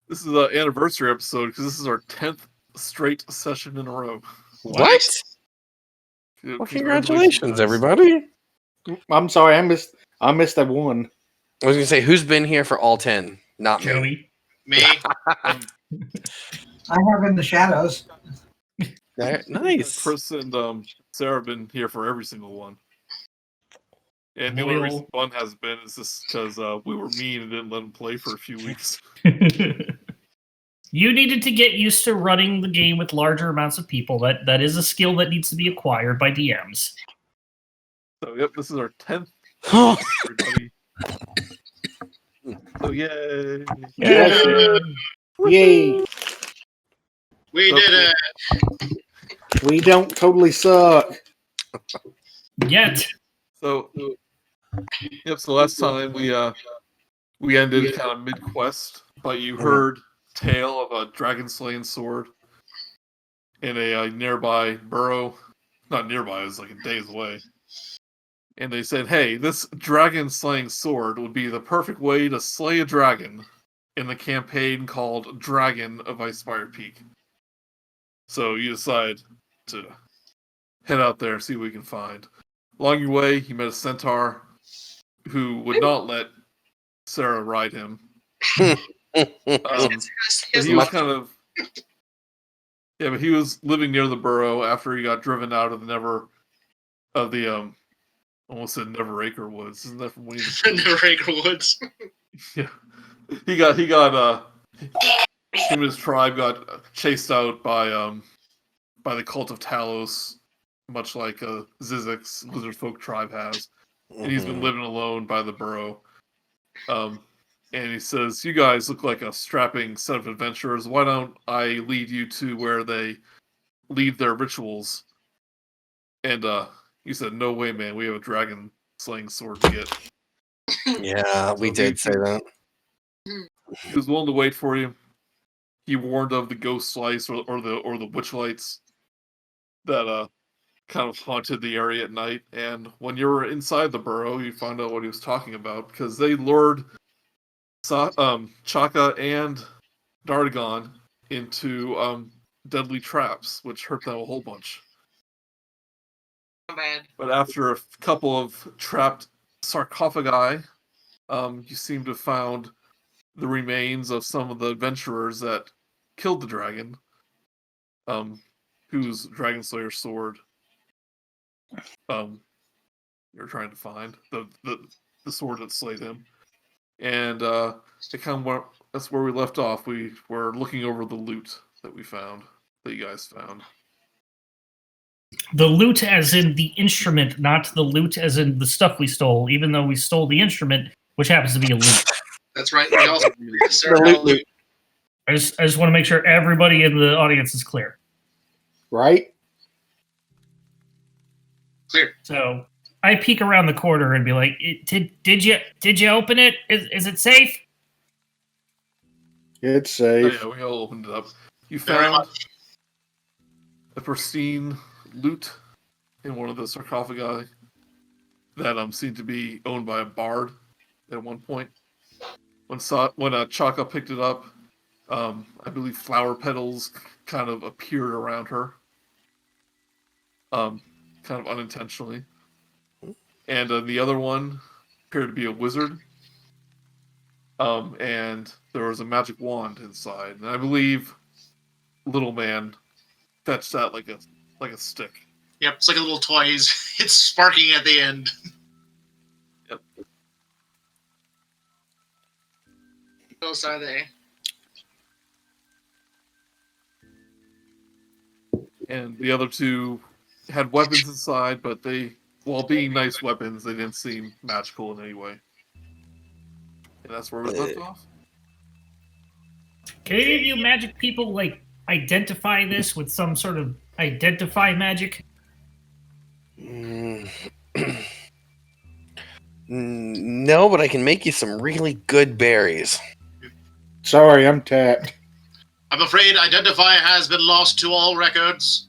This is an anniversary episode because this is our 10th straight session in a row. What? Well, congratulations, everybody. I'm sorry, I missed that one. I was gonna say, who's been here for all 10? Not me. Joey. Me. I have in the shadows. Nice. Chris and Sarah have been here for every single one. And the only reason one hasn't been is just because we were mean and didn't let him play for a few weeks. You needed to get used to running the game with larger amounts of people. That is a skill that needs to be acquired by DMs. So, yep, this is our 10th. Everybody. So, yay! Yay! We did it! We don't totally suck. Yet. So, yep. So last time we ended kind of mid quest, but you heard tale of a dragon slaying sword in a nearby burrow. Not nearby; it was like a day's away. And they said, "Hey, this dragon slaying sword would be the perfect way to slay a dragon in the campaign called Dragon of Icespire Peak." So you decide to head out there and see what we can find. Along your way, you met a centaur who would not let Sarah ride him. But he was kind of... Yeah, but he was living near the burrow after he got driven out of the almost said Neveracre Woods. Isn't that from Winnie the Pooh? Neveracre Woods. Yeah. He got him and his tribe got chased out by the cult of Talos, much like Zyzzyx Lizardfolk tribe has. And he's been living alone by the burrow. And he says, "You guys look like a strapping set of adventurers. Why don't I lead you to where they lead their rituals?" And he said, "No way, man. We have a dragon slaying sword to get." Yeah, we did say that. He was willing to wait for you. He warned of the ghost slice or the witch lights that kind of haunted the area at night. And when you were inside the burrow, you found out what he was talking about because they lured Chaka and Dardagon into deadly traps, which hurt them a whole bunch. Not bad. But after a couple of trapped sarcophagi, you seem to have found the remains of some of the adventurers that killed the dragon, whose Dragon Slayer sword you're trying to find, the sword that slayed him. And it kind of went, that's where we left off. We were looking over the loot that we found, that you guys found. The loot as in the instrument, not the loot as in the stuff we stole, even though we stole the instrument, which happens to be a loot. That's right. We also loot. I just want to make sure everybody in the audience is clear. Right? Clear. So I peek around the corner and be like, "Did you open it? Is it safe?" It's Oh, safe. yeah, we all opened it up. You Very found much. a pristine loot in one of the sarcophagi that seemed to be owned by a bard at one point. When Chaka picked it up, I believe flower petals kind of appeared around her, kind of unintentionally. And the other one appeared to be a wizard, and there was a magic wand inside. And I believe Little Man fetched that like a stick. Yep, it's like a little toys. It's sparking at the end. Yep. Those are they. And the other two had weapons inside, but they, while being nice weapons, they didn't seem magical in any way. And that's where we left off. Can any of you magic people like identify this with some sort of identify magic? No, but I can make you some really good berries. Sorry, I'm tapped. I'm afraid Identify has been lost to all records.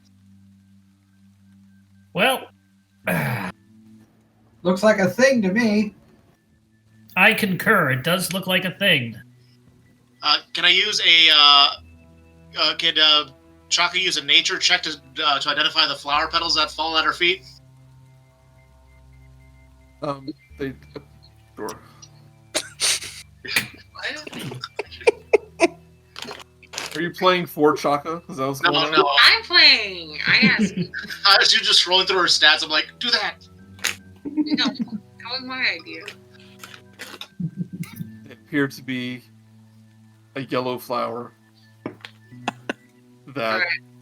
Well, Looks like a thing to me. I concur. It does look like a thing. Can I use could Chaka use a nature check to identify the flower petals that fall at her feet? They sure. Are you playing for Chaka? Is that what's going on? No. I'm playing. I asked. As you're just scrolling through her stats, I'm like, do that. No, that was my idea. It appeared to be a yellow flower that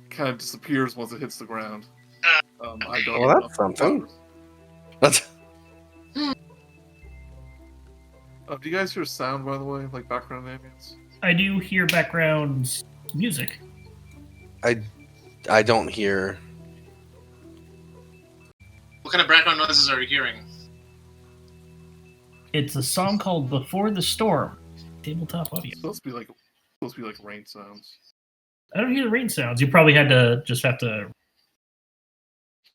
kind of disappears once it hits the ground. I don't Well, know that's something. flowers. That's Do you guys hear sound, by the way, like background ambience? I do hear background music. I don't hear. What kind of background noises are you hearing? It's a song called "Before the Storm." Tabletop audio. It's supposed to be like rain sounds. I don't hear the rain sounds. You probably have to.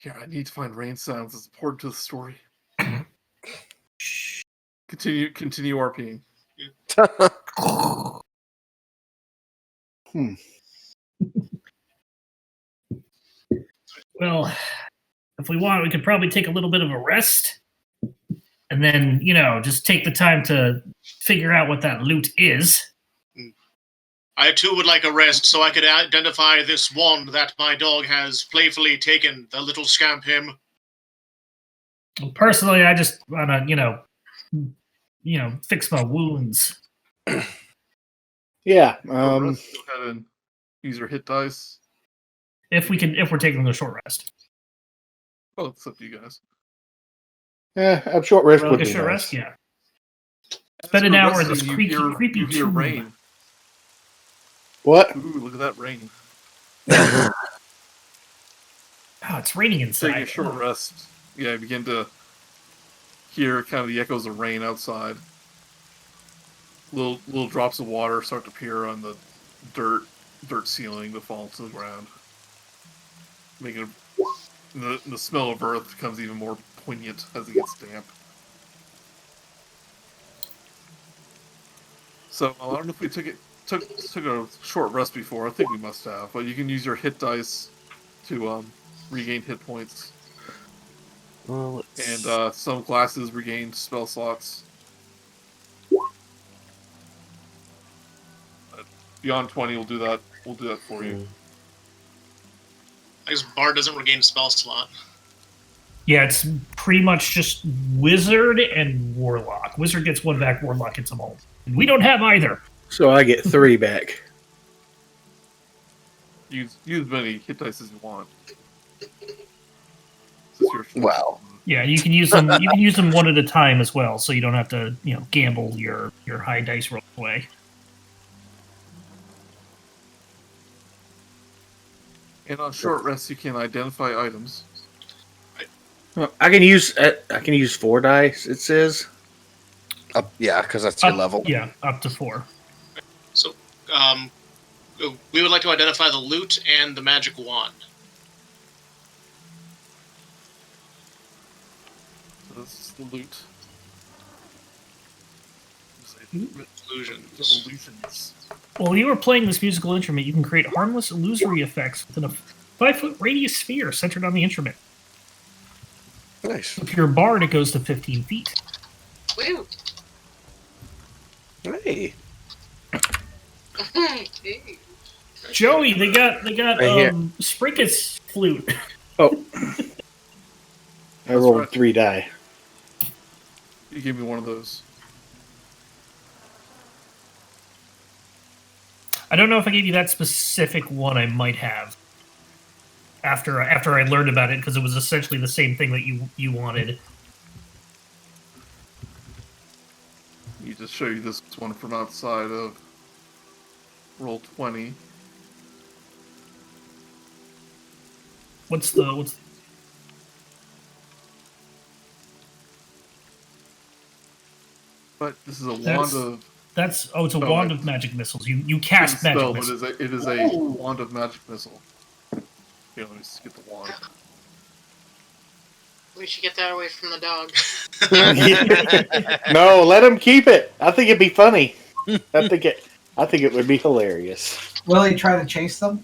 Yeah, I need to find rain sounds. It's important to the story. Continue RPing. Well, if we want, we could probably take a little bit of a rest, and then just take the time to figure out what that loot is. I too would like a rest so I could identify this wand that my dog has playfully taken, the little scamp him. Well, personally, I just want to, fix my wounds. Yeah. Go ahead and use your hit dice. If we're taking a short rest. Oh, it's up to you guys. Yeah, a short rest Like would a be short nice. rest, yeah. Spend an hour in this You creepy hear tomb. rain. What? Ooh, look at that rain. Oh, it's raining inside. Take a short rest. Yeah, you begin to hear kind of the echoes of rain outside. Little drops of water start to appear on the dirt ceiling that fall to the ground, making the smell of earth becomes even more poignant as it gets damp. So I don't know if we took a short rest before. I think we must have, but you can use your hit dice to regain hit points, Well, and some classes regain spell slots. Beyond 20, we'll do that. We'll do that for you. I guess Bard doesn't regain a spell slot. Yeah, it's pretty much just Wizard and Warlock. Wizard gets one back, Warlock gets them all. And we don't have either. So I get 3 back. Use as many hit dice as you want. This is your choice. Wow. Yeah, you can use them. You can use them one at a time as well, so you don't have to, gamble your high dice roll away. And on short rest, you can identify items. Well, I can use 4 dice. It says. Yeah, because that's your level. Yeah, up to 4. So, we would like to identify the loot and the magic wand. So this is the loot. Illusions. Illusions. While you are playing this musical instrument, you can create harmless illusory effects within a 5-foot radius sphere centered on the instrument. Nice. If you're a bard, it goes to 15 feet. Woo. Hey. Joey, they got Right here. Sprinket's flute. Oh. I rolled right. 3 die. You give me one of those. I don't know if I gave you that specific one. I might have. After I learned about it, because it was essentially the same thing that you wanted. You just show you this one from outside of roll 20. What's But this is a That's- wand of It's a Oh, wand right. of magic missiles. You cast spell, magic but missiles. it is a wand of magic missile. Here, let me just get the wand. We should get that away from the dog. No, let him keep it. I think it'd be funny. I I think it would be hilarious. Will he try to chase them?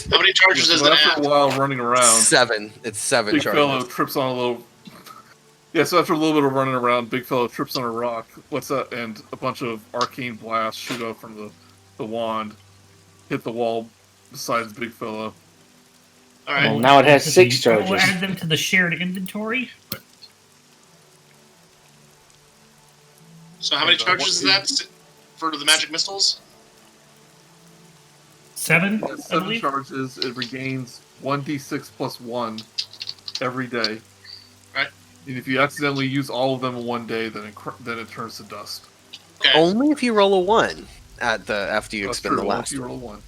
How many charges does So it after have? a while running around, 7. It's 7 BigFellow charges. trips on a little. Yeah, so after a little bit of running around, BigFellow trips on a rock. What's that? And a bunch of arcane blasts shoot up from the wand, hit the wall besides BigFellow. All right. Well, now it has 6 We'll charges. add them to the shared inventory. So how many And, charges is that for the magic missiles? 7, Yeah, I 7 believe. charges. It regains 1d6 plus 1 every day. Right. And if you accidentally use all of them in one day, then it turns to dust. Okay. Only if you roll a 1 after you That's expend true. the Once last you one. roll 1.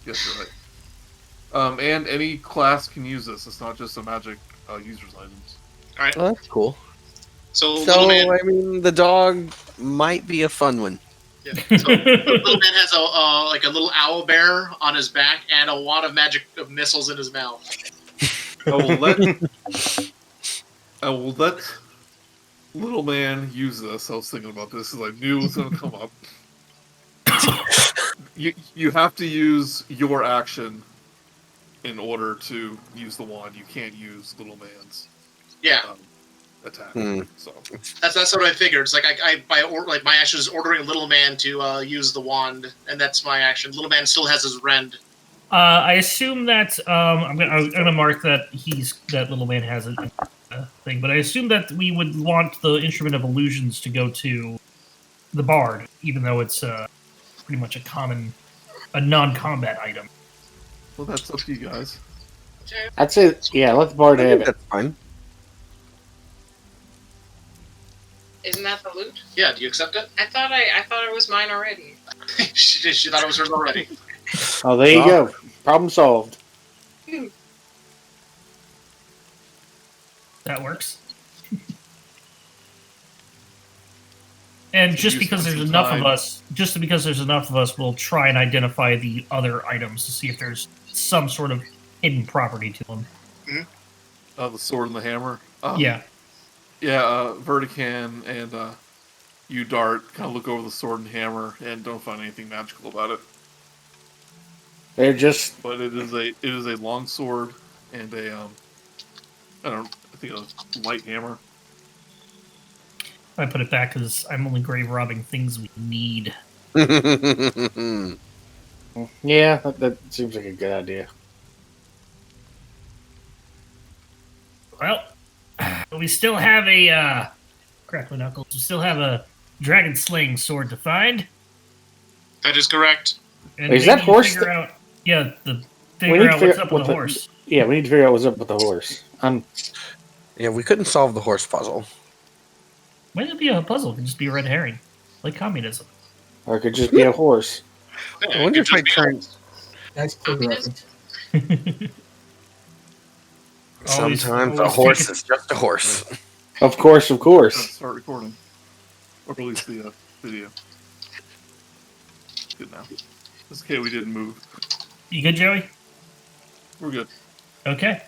Yes, you're right. And any class can use this. It's not just a magic user's items. All right. Oh, that's cool. So, So, little man, I mean, the dog might be a fun one. yeah. So little man has a little owl bear on his back and a wad of magic missiles in his mouth. I will let little man use this. I was thinking about this because I knew it was going to come up. You have to use your action in order to use the wand. You can't use little man's Yeah, attack. So that's what I figured. It's like my action is ordering little man to use the wand, and that's my action. Little man still has his rend. I assume that I'm gonna mark that that little man has a thing, but I assume that we would want the instrument of illusions to go to the bard, even though it's pretty much a non-combat item. well, that's up to you guys. I'd say, yeah, let the bard have it. That's fine. Isn't that the loot? Yeah, do you accept it? I thought it was mine already. she thought it was hers already. Oh, there you go. Problem solved. That works. And just use because them there's enough of us, we'll try and identify the other items to see if there's some sort of hidden property to them. The sword and the hammer. Yeah. Yeah, Verikan and you, Dart, kind of look over the sword and hammer and don't find anything magical about it. They're just But it is a long sword and a I think a light hammer. I put it back because I'm only grave robbing things we need. yeah, that seems like a good idea. Well, we still have a crack my knuckles. We still have a dragon slaying sword to find. That is correct. And Is that maybe horse Figure out, yeah, We figure need out to figure what's out up what with the the- horse. Yeah, we need to figure out what's up with the horse. Yeah, we couldn't solve the horse puzzle. Might it be a puzzle? It could just be a red herring, like communism. Or it could just be a horse. Yeah, I wonder it if I could just be- turn. Nice clue reference. Sometimes a always horse take it- is just a horse. Of course, of Let's course. start recording. Or release the video. Good now. It's okay, we didn't move. You good, Joey? We're good. Okay.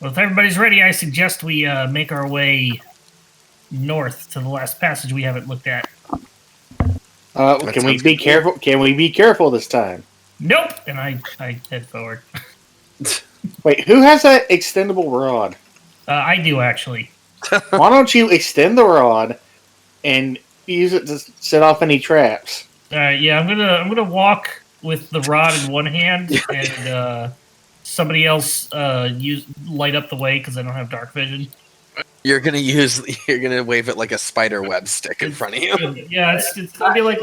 Well, if everybody's ready, I suggest we make our way north to the last passage we haven't looked at. That Can we sounds be cool. careful? Can we be careful this time? Nope! And I head forward. Wait, who has that extendable rod? I do, actually. Why don't you extend the rod and use it to set off any traps? Yeah, I'm gonna walk with the rod in one hand and somebody else light up the way because I don't have dark vision. You're gonna wave it like a spider web stick in front of you. Yeah, it's gonna be like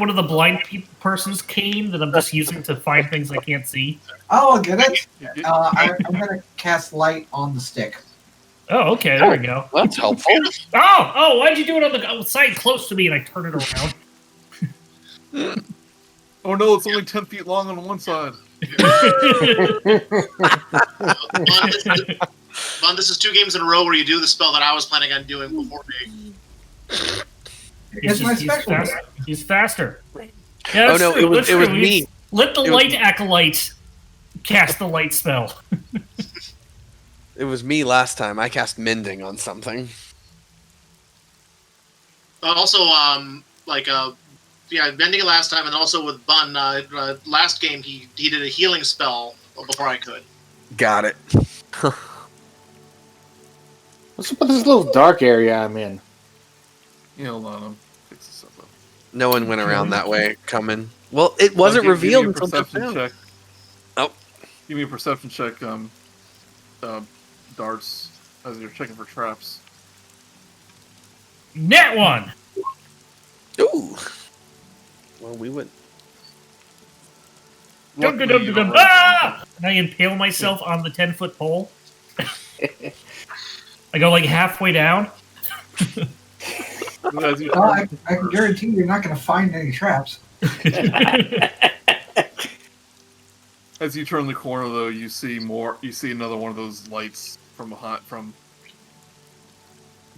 one of the blind person's cane that I'm just using to find things I can't see. Oh, I'll get it. You- I'm going to cast light on the stick. Oh, okay, there we go. That's helpful. Oh, why'd you do it on the side close to me and I turn it around? Oh no, it's only 10 feet long on one side. Vaughn, this is 2 games in a row where you do the spell that I was planning on doing before me. It's my special. He's faster. Yeah, Oh that's no, true, that's it was true. me. Let the It was light me. acolyte cast the light spell. It was me last time. I cast mending on something. Also, bending it last time, and also with Bun. Last game he did a healing spell before I could. Got it. What's up with this little dark area I'm in? Hold on, I'm fix this up. No one went around that way coming. Well, it wasn't Give me revealed a until just perception now. check. Oh. Give me a perception check, Darts, as you're checking for traps. Net one. Ooh. Well, we would. Dum, dum, Luckily, dum, you dum, don't ah! And I impale myself on the 10-foot pole. I go like halfway down. As you, Well, I can guarantee you're not going to find any traps. as you turn the corner, though, you see more. You see another one of those lights from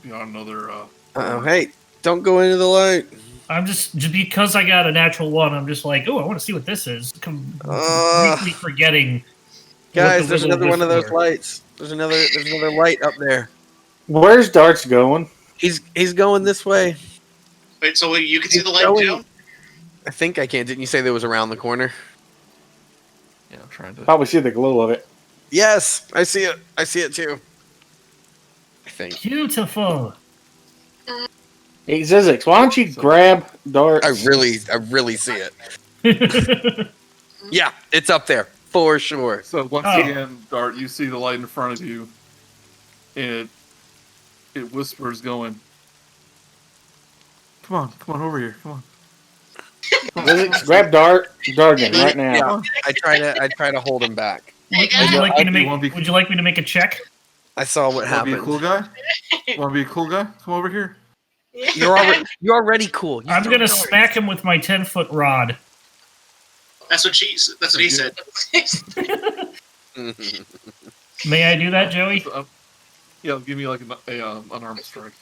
beyond another. Oh, hey, don't go into the light. I'm just because I got a natural one. I'm just like, oh, I want to see what this is. Completely forgetting. Guys, what the there's little another one of those whisper- lights. There's another light up there. Where's Darts going? He's going this way. Wait, so you can see the light going- too? I think I can. Didn't you say that was around the corner? Yeah, I'm trying to. Probably see the glow of it. Yes, I see it. I see it too. I think. Beautiful. Hey, Zyzzyx, why don't you grab Darts? I really see it. Yeah, it's up there for sure. So once Oh. again, Dart, you see the light in front of you, and it whispers, going, "Come on over here, come on." Zyzzyx, grab Dargan right now. Yeah, I try to hold him back. Would guys. you like me to You wanna be- Would you like me to make a check? I saw what Want to be a happened. cool guy? Want to be a cool guy? Come over here. You're already cool. You I'm don't gonna know it. smack him with my 10-foot rod. That's what he said. May I do that, Joey? Yeah, give me like an unarmed strike.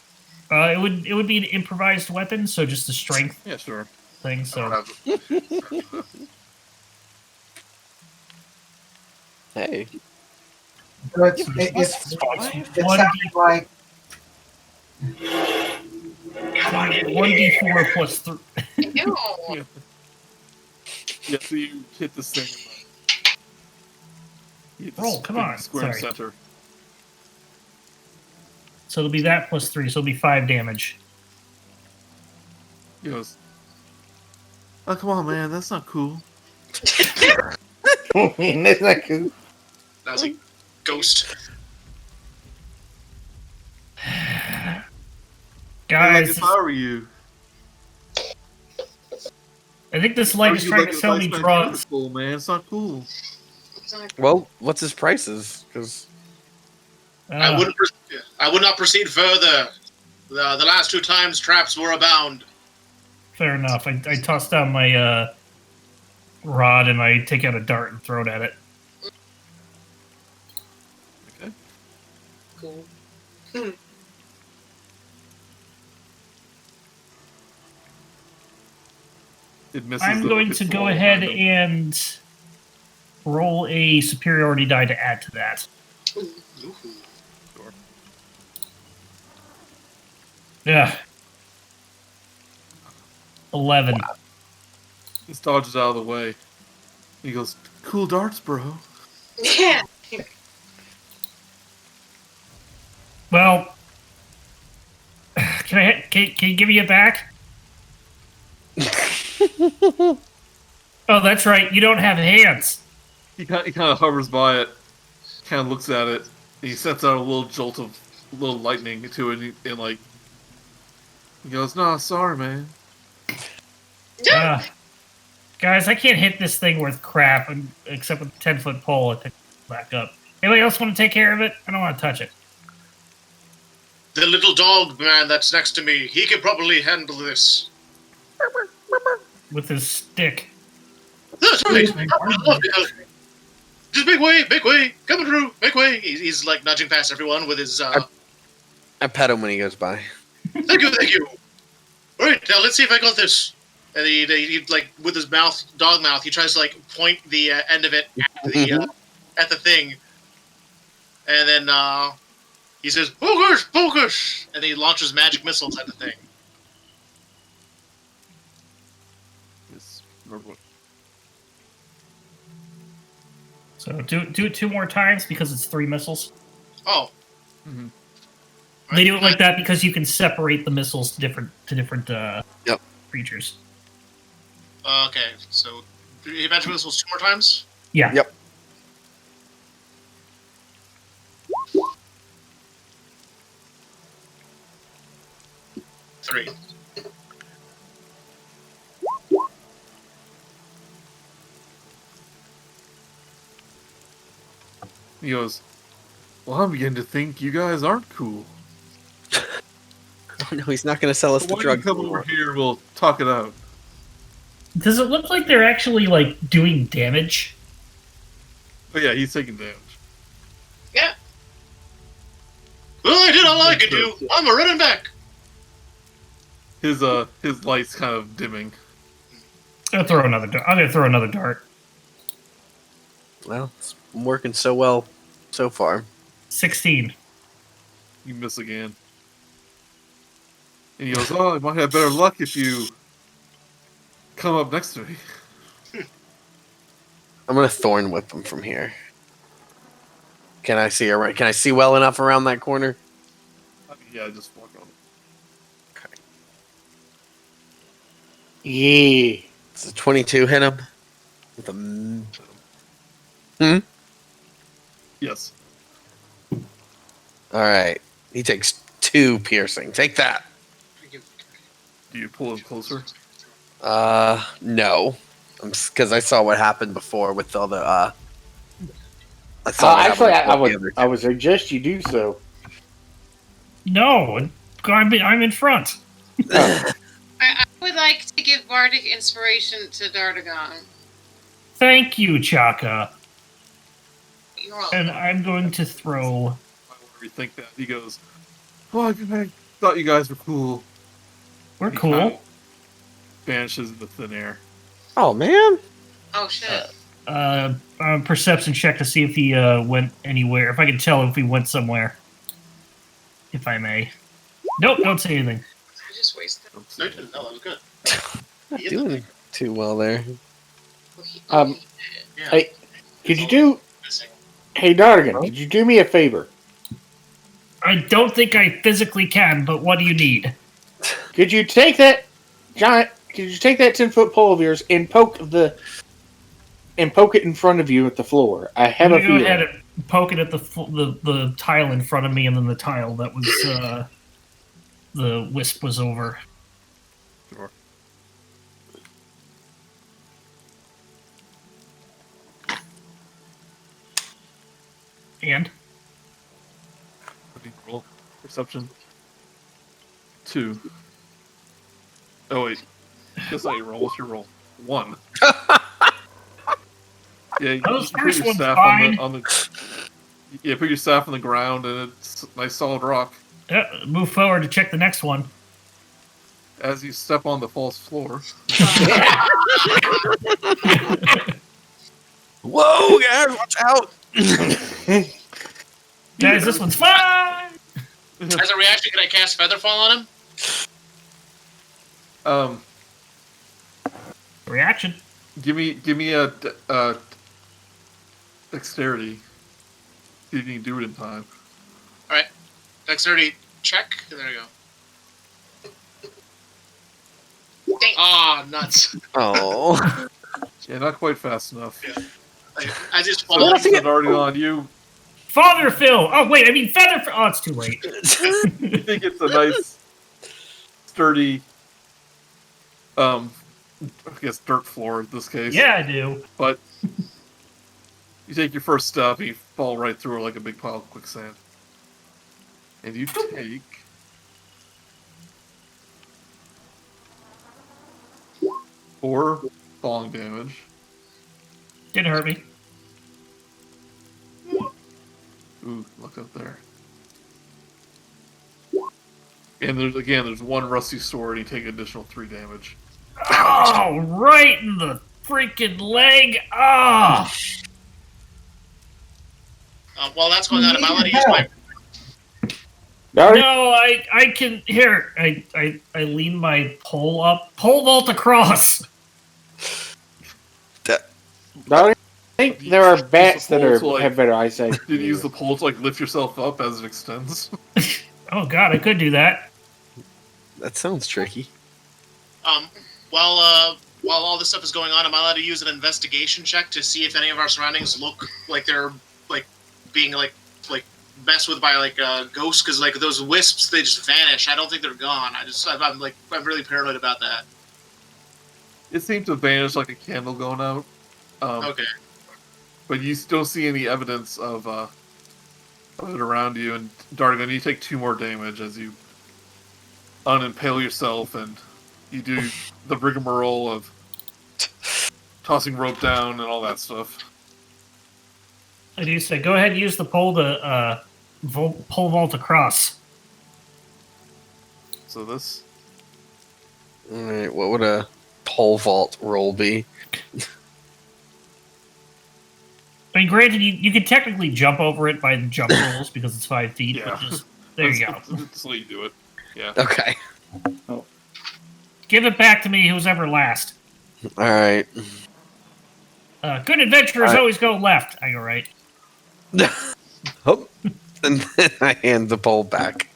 It would be an improvised weapon, so just a strength Yeah, sure. thing. I So don't have Hey, So it's one something like 1d4 plus 3. Ew. Yeah, so you hit this thing. You hit this Roll, come big on, square sorry. center. So it'll be that plus 3, so it'll be 5 damage. He goes, "Oh, come on, man, that's not cool." Isn't that cool? That was a ghost. Like, Guys, if I were you, I think this light how is would you trying like to it sell if I me spent drugs. cool, man. It's not cool. well, what's his prices? Because I would not proceed further. The last 2 times traps were abound. Fair enough. I toss down my rod and I take out a dart and throw it at it. Cool. It misses. I'm though. going It's to go all ahead random. and roll a superiority die to add to that. Ooh. Sure. Yeah. 11. This dodges out of the way. He goes, "Cool darts, bro." Yeah. Well, can you give me it back? Oh, that's right. You don't have hands. He kind of hovers by it, kind of looks at it, and he sets out a little jolt of little lightning to it, and like, he goes, "No, sorry, man." Guys, I can't hit this thing worth crap except with a 10-foot pole. I pick it back up. Anybody else want to take care of it? I don't want to touch it. The little dog man that's next to me, he could probably handle this. With his stick. That's right. I'd love to help. Just make way, coming through, make way. He's like nudging past everyone with his. I pet him when he goes by. Thank you. All right, now let's see if I got this. And he like with his mouth, dog mouth, he tries to like point the end of it at the thing, and then he says, "Focus!" And he launches magic missiles at the thing. Just remember what. So do it 2 more times because it's 3 missiles. Oh. Mhm. They do it like that because you can separate the missiles to different creatures. Okay, so you mentioned missiles 2 more times? Yeah. Yep. Three. He goes, well, I'm beginning to think you guys aren't cool. Oh no, he's not going to sell us So the why don't you drug. come over here and we'll talk it out. Does it look like they're actually like doing damage? But yeah, he's taking damage. Yeah. Well, I did all I could do. I'm running back. His light's kind of dimming. I'm gonna throw another dart. Well, it's working so well so far. 16. You miss again. And he goes, oh, I might have better luck if you come up next to me. I'm going to Thorn Whip him from here. Can I see Can I see well enough around that corner? Yeah, just walk on. Yeah. Does a 22 hit him? With a... Yes. Alright. He takes 2 piercing. Take that. Do you pull him closer? No. Because I saw what happened before with all the, I saw what Actually, happened with the other I would suggest you do so. No, I'm in front. I would like to give Bardic Inspiration to Dardagon. Thank you, Chaka. You're welcome. And I'm going to throw. I rethink that. He goes, well, I thought you guys were cool. We're He kind cool. of vanishes into thin air. Oh, man. Oh shit. Perception check to see if he went anywhere. If I can tell if he went somewhere. If I may. Nope, don't say anything. I just wasted. No, you didn't. No, that was good. Not doing too well there. Yeah. Hey, could you do? Hey, Dargan, could you do me a favor? I don't think I physically can, but what do you need? Could you take that giant? Could you take that 10-foot pole of yours and poke it in front of you at the floor? I have I'm a gonna go feeling. ahead and poke it at the tile in front of me, and then the tile that was the wisp was over. Sure. And What do you roll? Perception. 2. Oh wait. Guess not your roll. What's your roll? 1. Yeah, you Those put first your one's staff fine. on the yeah, put your staff on the ground and it's a nice solid rock. move forward to check the next one. As you step on the false floor. Whoa, guys, watch out! Guys, this one's fine! As a reaction, can I cast Featherfall on him? Reaction. Give me a dexterity. See if you can do it in time. Alright. Dexterity check. There you go. Ah, nuts. Oh. Yeah, not quite fast enough. I just So fall. it's already on you. Father Phil! Oh, wait, I mean Feather Phil! Oh, it's too late. You think it's a nice, sturdy, I guess dirt floor in this case. Yeah, I do. But you take your first step, and you fall right through it like a big pile of quicksand. And you take 4 falling damage. Didn't hurt me. Ooh, look up there. And there's 1 rusty sword, and you take additional 3 damage. Oh, right in the freaking leg! Ah! While that's going on, am I allowed to use my... Dargan, No, I can... Here, I lean my pole up. Pole vault across! I think there are bats that Use the pole to, have better eyesight. Did you use the pole to like lift yourself up as it extends? Oh god, I could do that. That sounds tricky. While all this stuff is going on, am I allowed to use an investigation check to see if any of our surroundings look like they're like being like messed with by like ghosts? Because like those wisps, they just vanish. I don't think they're gone. I'm really paranoid about that. It seemed to vanish like a candle going out. Okay. But you still see any evidence of it around you, and Dargon, you take 2 more damage as you unimpale yourself, and you do the rigmarole of tossing rope down and all that stuff. I do say, go ahead and use the pole to pole vault across. So this. All right, what would a pole vault roll be? I mean, granted, you could technically jump over it by the jump rules because it's 5 feet, Yeah. but just there you go. That's the way you do it. Yeah. Okay. Give it back to me, who's ever last. All right. Good adventurers always go left. I go right. Oh. And then I hand the pole back.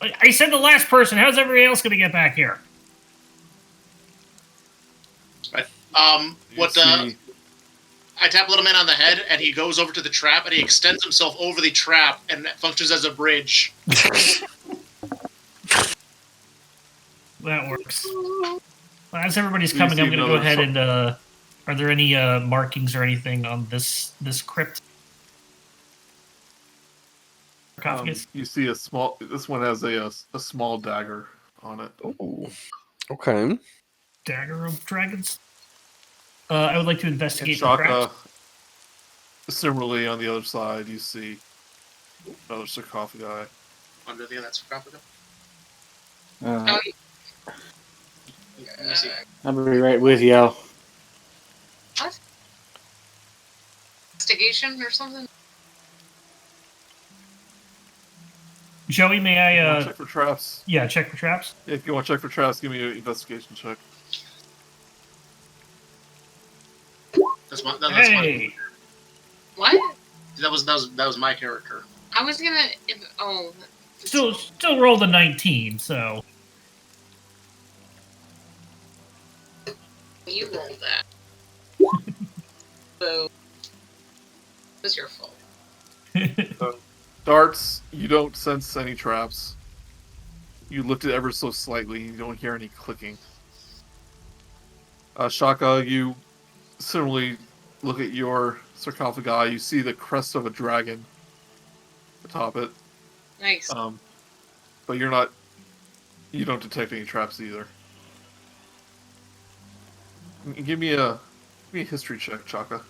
I said the last person. How's everybody else going to get back here? I tap Little Man on the head, and he goes over to the trap, and he extends himself over the trap, and it functions as a bridge. That works. Well, as everybody's You coming, see I'm going to go another ahead and... are there any markings or anything on this crypt? Sarcophagus? You see a small. This one has a small dagger on it. Ooh. Okay. Dagger of dragons? I would like to And investigate the Chaka, craft. similarly on the other side, you see another sarcophagi. Under the other sarcophagus. Oh, Let me see. I'll be right with y'all. investigation or something? Joey, may I... check for traps. Yeah, check for traps. Yeah, if you want to check for traps, give me an investigation check. That's Hey! What? that was my character. I was gonna. Still rolled a 19, so... You rolled that. So, it was your fault. Darts, you don't sense any traps. You lift it ever so slightly, you don't hear any clicking. Chaka, you similarly look at your sarcophagi, you see the crest of a dragon atop it. Nice. But you don't detect any traps either. Give me a history check, Chaka.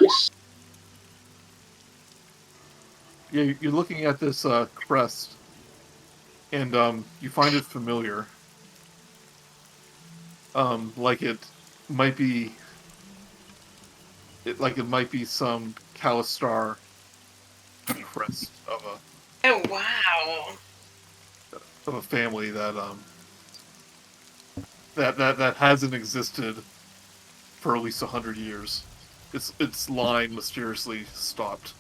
Nice. Yeah, you're looking at this crest, and you find it familiar. Like it might be some Kalashtar crest of Oh wow! a family that that hasn't existed for at least 100 years. Its line mysteriously stopped.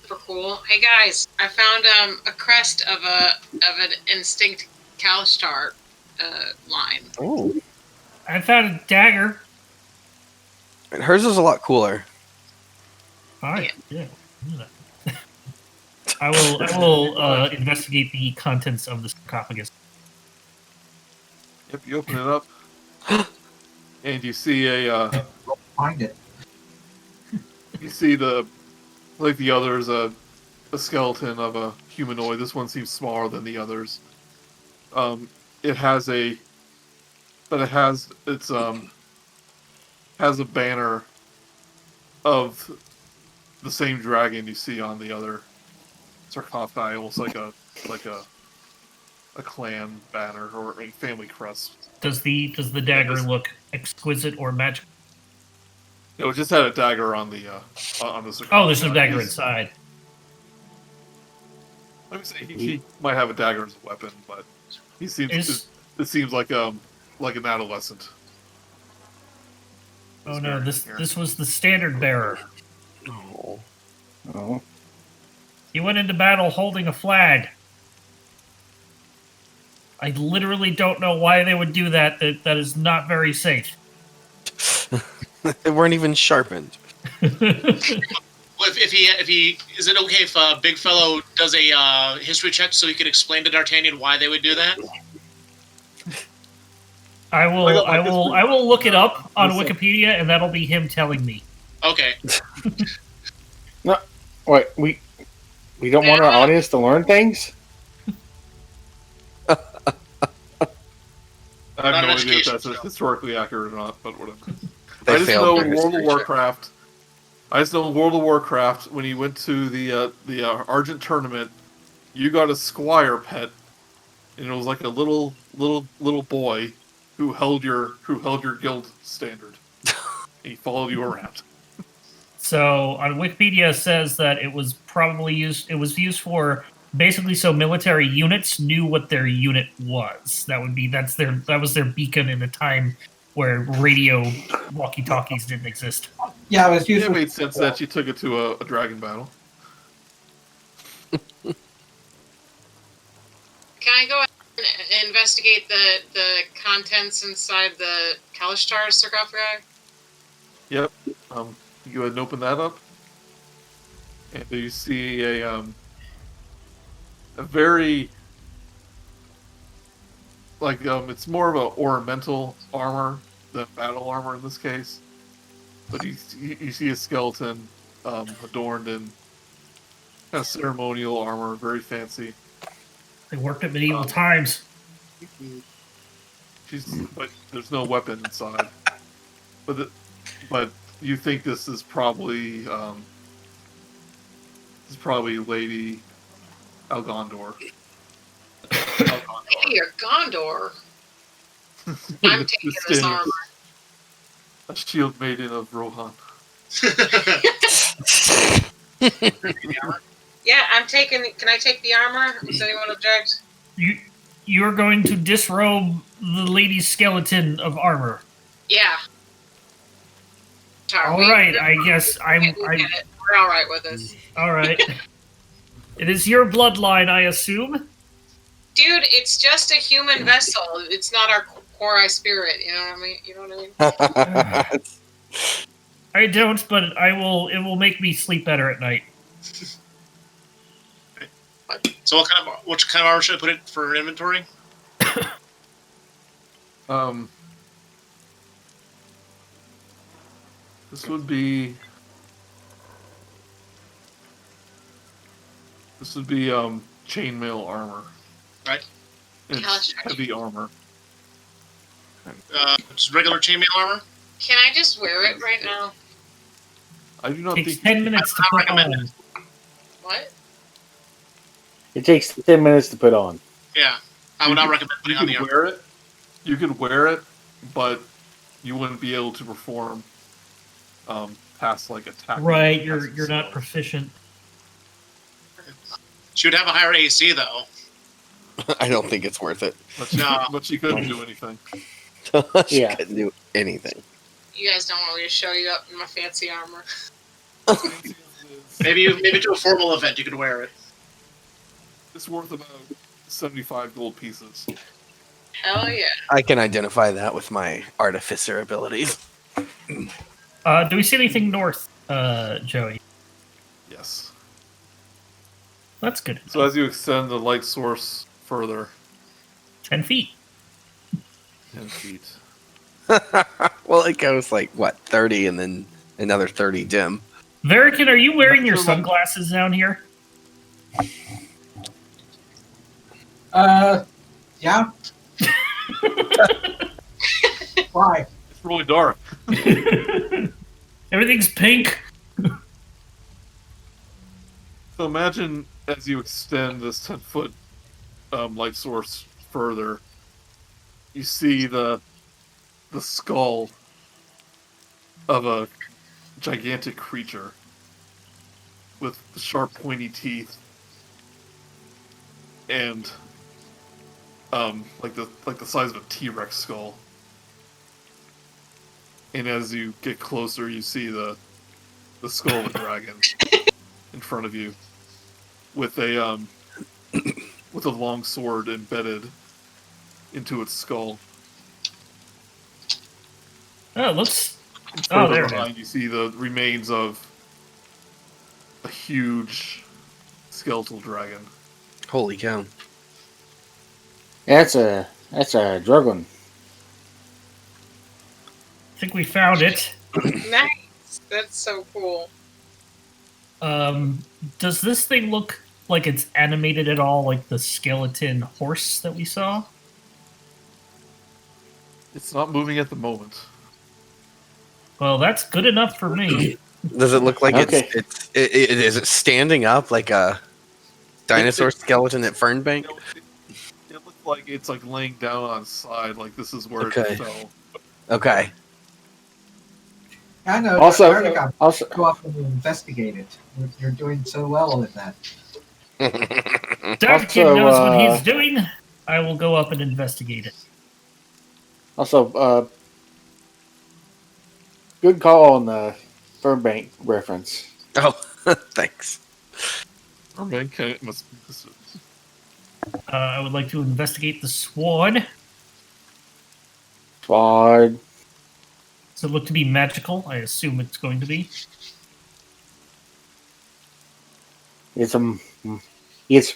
Super cool. Hey guys, I found a crest of an instinct Kalashtar line. Oh. I found a dagger. Hers is a lot cooler. Alright, yeah. I will investigate the contents of the sarcophagus. Yep, you open it up, and you see Find it. you see like the others, a skeleton of a humanoid. This one seems smaller than the others. It has a banner of the same dragon you see on the other sarcophagi, almost like a clan banner or a family crest. Does the dagger look exquisite or magical? It just had a dagger on the sarcophagus. Oh, there's no dagger inside. Let me say he might have a dagger as a weapon, but he seems it seems like an adolescent. Oh no, this was the standard bearer. Oh. He went into battle holding a flag. I literally don't know why they would do that. That is not very safe. They weren't even sharpened. If he is it okay if BigFellow does a history check so he could explain to D'Artagnan why they would do that? I will look it up on Wikipedia, and that'll be him telling me. Okay. No, wait. We don't want our audience to learn things. I have no idea if that's historically accurate or not, but whatever. I just know World of Warcraft. I just know World of Warcraft. When you went to the Argent tournament, you got a squire pet, and it was like a little boy who held your guild standard. He followed you around. So on Wikipedia, it says that it was probably used. It was used for basically so military units knew what their unit was. That was their beacon in a time where radio walkie-talkies didn't exist. Yeah, it was used. It made sense that you took it to a dragon battle. Can I go ahead and investigate the contents inside the Kalashtar sarcophagi? Yep. You go ahead and open that up, and you see a very it's more of a ornamental armor than battle armor in this case. But you see a skeleton adorned in kind of ceremonial armor, very fancy. They worked at medieval times. But there's no weapon inside. But you think this is probably Lady Algondor. Lady Gondor. I'm taking this armor. A shield maiden of Rohan. Yeah, I'm taking. Can I take the armor? Does anyone object? You're going to disrobe the lady's skeleton of armor. Yeah. All right, I guess I'm. We're all right with this. All right. It is your bloodline, I assume. Dude, it's just a human vessel. It's not our core spirit. You know what I mean? You know what I mean? I don't, but I will. It will make me sleep better at night. So what kind of armor should I put it for inventory? This would be chainmail armor. Right. It's heavy armor. Just regular chainmail armor. Can I just wear it right now? I do not Takes think 10 minutes to put on. What? It takes 10 minutes to put on. Yeah, I would not recommend putting on the armor. Wear it. You could wear it, but you wouldn't be able to perform past like attack. Right, you're not proficient. She would have a higher AC though. I don't think it's worth it. But she couldn't do anything. She couldn't do anything. You guys don't want me to show you up in my fancy armor. maybe to a formal event you could wear it. It's worth about 75 gold pieces. Hell yeah. I can identify that with my Artificer abilities. Do we see anything north, Joey? Yes. That's good. So as you extend the light source further, 10 feet. 10 feet. Well, it goes like, what, 30 and then another 30 dim. Verikan, are you wearing your sunglasses down here? Yeah. Why? It's really dark. Everything's pink. So imagine as you extend this 10-foot light source further, you see the skull of a gigantic creature with sharp, pointy teeth, and like the size of a T-Rex skull. And as you get closer, you see the skull of a dragon in front of you, with a long sword embedded into its skull. Oh, let's. And Oh, further there it behind, you see the remains of a huge skeletal dragon. Holy cow. That's a dragon. I think we found it. Nice. That's so cool. Does this thing look like it's animated at all, like the skeleton horse that we saw? It's not moving at the moment. Well, that's good enough for me. Does it look like Okay. is it standing up like a dinosaur skeleton at Fernbank? It looks like it's like laying down on its side, like this is where Okay. it fell. Okay. I know. Also- Artificer, Also, go off and investigate it. You're doing so well with that. Darkin Also, knows what he's doing. I will go up and investigate it. good call on the Fernbank reference. Oh, thanks. Or man, it must. I would like to investigate the swan. Sword. Does it look to be magical? I assume it's going to be. It's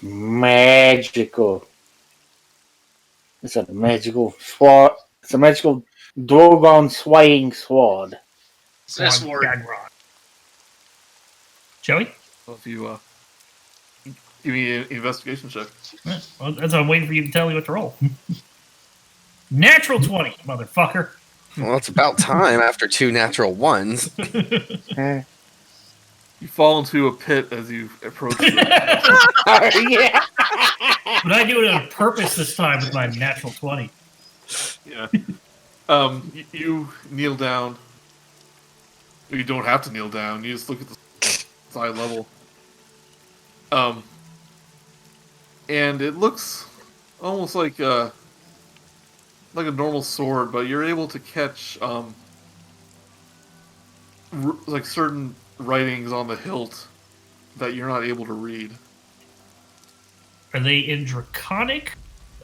magical. It's a magical sword. It's a magical Drogon swaying sword. That's Swan word. Dagrod. Joey? So if you give me an investigation check. Well, that's why I'm waiting for you to tell me what to roll. Natural 20, motherfucker. Well, it's about time after 2 natural ones. Eh. You fall into a pit as you approach it. Yeah. But I do it on purpose this time with my natural 20. Yeah. You kneel down. You don't have to kneel down. You just look at the side level. And it looks almost like a normal sword, but you're able to catch like certain writings on the hilt that you're not able to read. Are they in Draconic?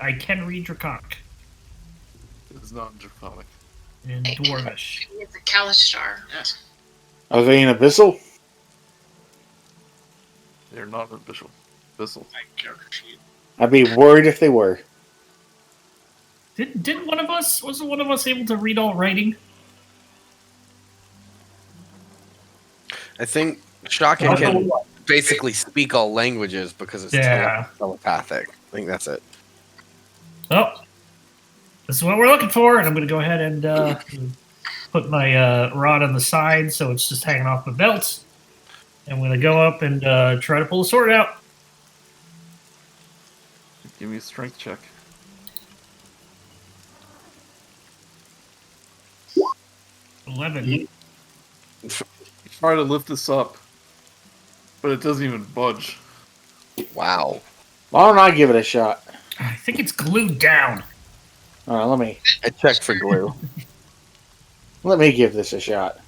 I can read Draconic. It is not draconic. In Dwarvish. It's a Kalashtar. Yes. Are they in Abyssal? They're not official. Abyssal. My character sheet. I'd be worried if they were. Didn't one of us, wasn't one of us able to read all writing? I think Chaka can basically speak all languages because it's Yeah. telepathic. I think that's it. Well, this is what we're looking for, and I'm going to go ahead and put my rod on the side so it's just hanging off my belt. I'm going to go up and try to pull the sword out. Give me a strength check. 11. You try to lift this up, but it doesn't even budge. Wow. Why don't I give it a shot? I think it's glued down. All right, I checked for glue. let me give this a shot.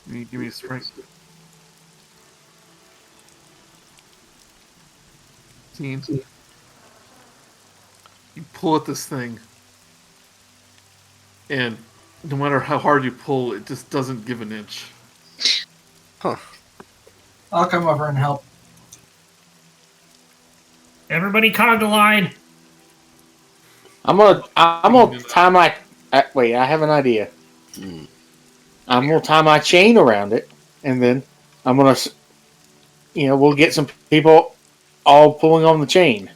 Give me a strength. 15. You pull at this thing, and no matter how hard you pull, it just doesn't give an inch. I'll come over and help. Everybody conga line. I'm gonna tie my. Wait, I have an idea. I'm gonna tie my chain around it, and then I'm gonna, we'll get some people all pulling on the chain.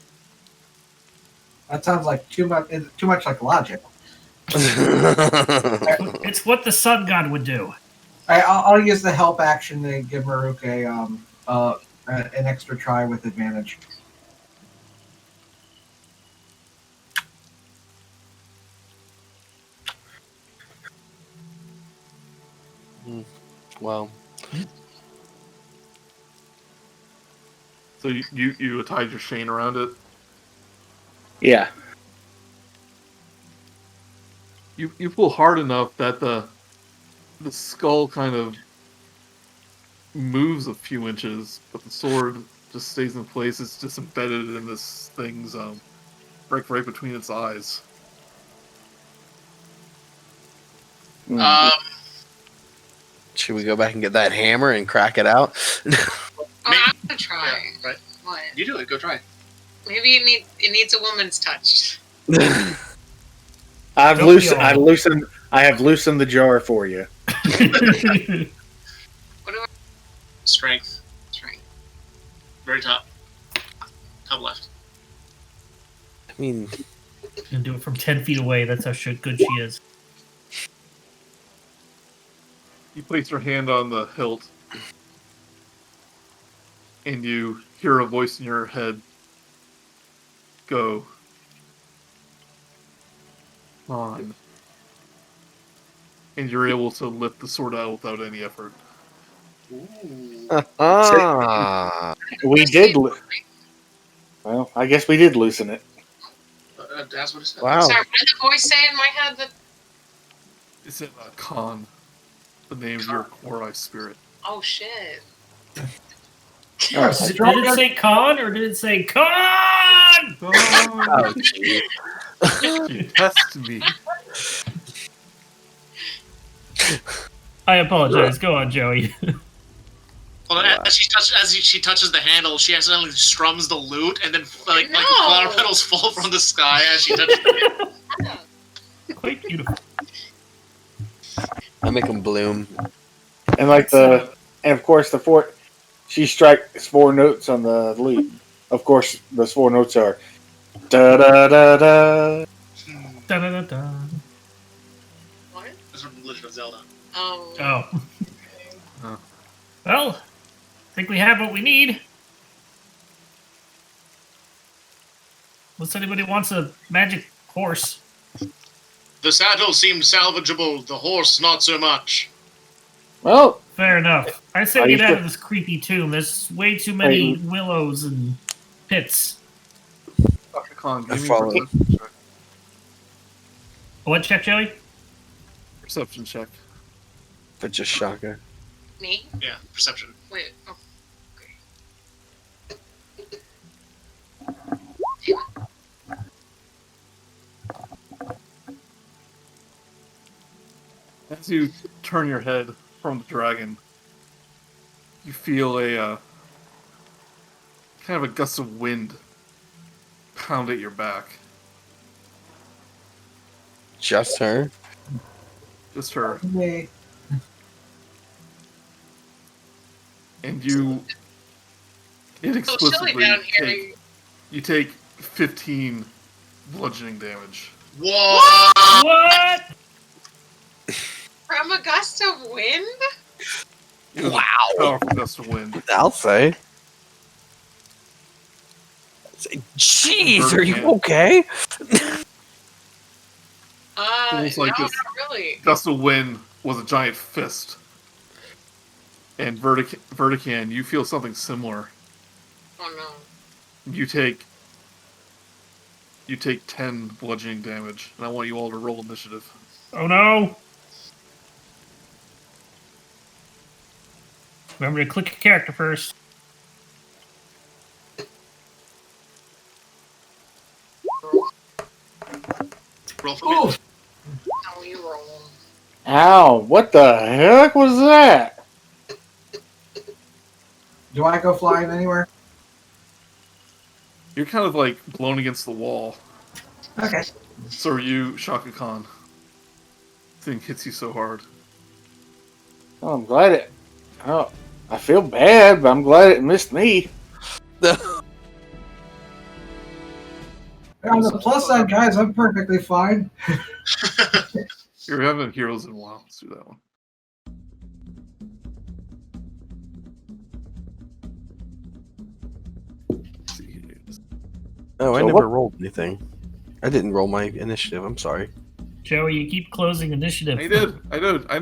That sounds like too much like logic. It's what the sun god would do. I'll use the help action to give Murook an extra try with advantage. Well, So you tied your chain around it. Yeah. You pull hard enough that the skull kind of moves a few inches, but the sword just stays in place. It's just embedded in this thing's right between its eyes. should we go back and get that hammer and crack it out? Oh, I'm gonna try. Yeah, right. What? You do it. Go try. Maybe it needs a woman's touch. I have Don't loosened the jar for you. What do I? Strength. Strength. Very top. Top left. I mean, And do it from 10 feet away. That's how good she is. You place your hand on the hilt, and you hear a voice in your head go, on. And you're able to lift the sword out without any effort. We did. Well, I guess we did loosen it. That's what it said. wow. Sorry, what did the voice say in my head? That It's in Kahn, the name of your core eye spirit. oh shit. Yes, Did it say Kahn or did it say Kahn? Oh, gee. You test me. I apologize. Go on, Joey. Well, as she touches the handle, she accidentally strums the lute, and then like No. flower petals fall from the sky as she touches the handle. Quite beautiful. I make them bloom. And of course she strikes 4 notes on the lute. Of course, those 4 notes are da da da da. Da, da, da, da. What? That's from Legend of Zelda. Oh. Oh. Oh. Well, I think we have what we need. Unless anybody wants a magic horse. The saddle seemed salvageable. The horse, not so much. Well, Fair enough. I say Are we you get out sure? of this creepy tomb. There's way too many willows and pits. Dr. Kahn, I give me a follow. perception check. What check, Joey? Perception check. But just Chaka. Me? Yeah, perception. Wait. Oh. As you turn your head from the dragon, you feel a kind of a gust of wind pound at your back. Just her. Just her. Me. And you So chilly inexplicably down here. take 15 bludgeoning damage. Whoa! What? From a gust of wind? It was a Wow. Powerful gust of wind. I'll say. Jeez, are you okay? Almost like no, this. not really. Gust of wind was a giant fist. And Verikan, you feel something similar. Oh no. You take 10 bludgeoning damage, and I want you all to roll initiative. Oh no. Remember to click your character first. Roll for me. How you roll? ow! What the heck was that? Do I go flying anywhere? You're kind of like blown against the wall. Okay. So are you, Chaka Khan. Thing hits you so hard. Oh, I'm glad it. Oh, I feel bad, but I'm glad it missed me. On the plus side, guys, I'm perfectly fine. You haven't heroes in a while. Let's do that one. Let's see here. Oh, I So never what- rolled anything. I didn't roll my initiative. I'm sorry. Joey, you keep closing initiative. I did. I know. I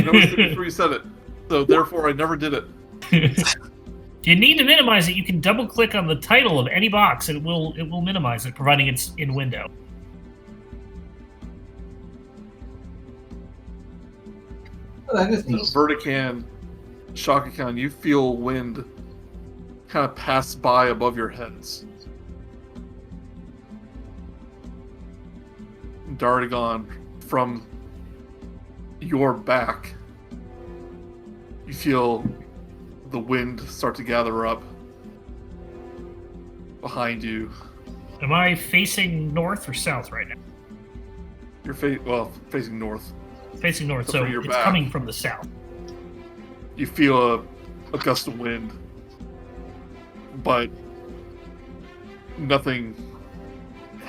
know it's before you said it. So therefore, I never did it. If you need to minimize it, you can double click on the title of any box and it will minimize it, providing it's in window. Oh, that is neat. Verikan, Shaka-Khan, you feel wind kind of pass by above your heads. Darting on from your back. You feel the wind start to gather up behind you. Am I facing north or south right now? You're facing north. Facing north, So so from your it's back. coming from the south. You feel a gust of wind, but nothing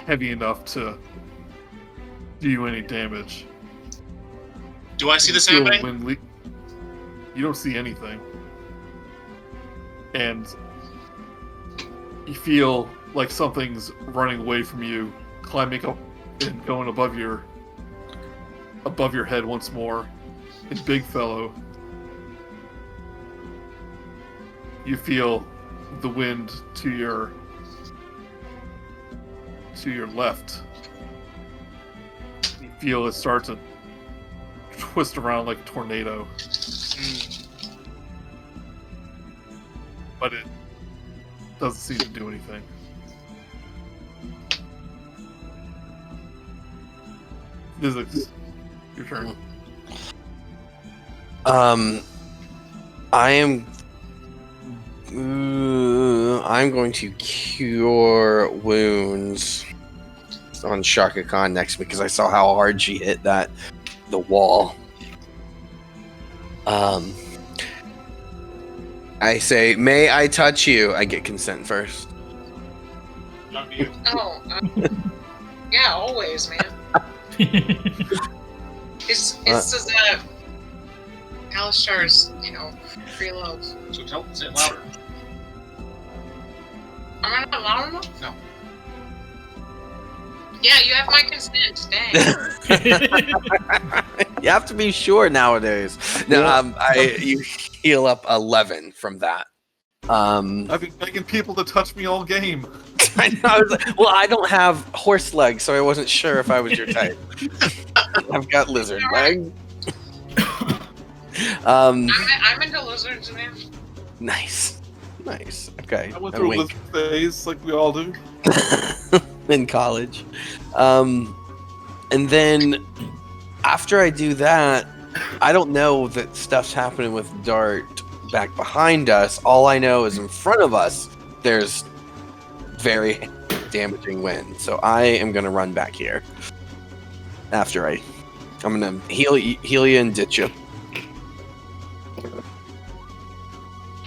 heavy enough to do you any damage. Do I see this You feel happening? wind you don't see anything. And you feel like something's running away from you, climbing up and going above your head once more. And BigFellow, you feel the wind to your left. You feel it start to twist around like a tornado. But it doesn't seem to do anything. Zyzzyx, your turn. I'm going to cure wounds on Shaka-Khan next because I saw how hard she hit the wall. I say, may I touch you? I get consent first. Oh, yeah, always, man. It's just Kalashtar's, free love. So say it louder. Am I not loud enough? No. Yeah, you have my consent. Dang. You have to be sure nowadays. No, you heal up 11 from that. I've been begging people to touch me all game. I know. I was like, well, I don't have horse legs, so I wasn't sure if I was your type. I've got lizard legs. I'm into lizards, man. Nice. Okay. I went through a lizard phase like we all do. In college. And then after I do that, I don't know that stuff's happening with Dart back behind us. All I know is in front of us, there's very damaging wind. So I am going to run back here. I'm going to heal you and ditch you.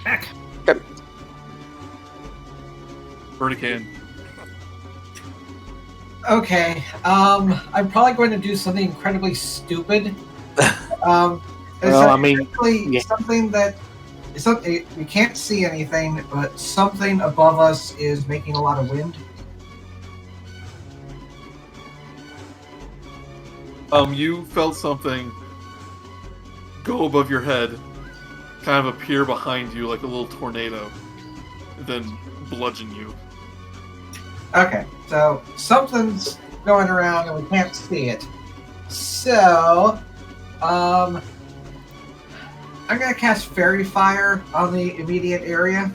Back. Okay. Verikan. Okay. I'm probably going to do something incredibly stupid. Well, I mean, yeah. Something that we can't see anything, but something above us is making a lot of wind. You felt something go above your head, kind of appear behind you like a little tornado, and then bludgeon you. Okay, so something's going around and we can't see it. So, I'm gonna cast Fairy Fire on the immediate area,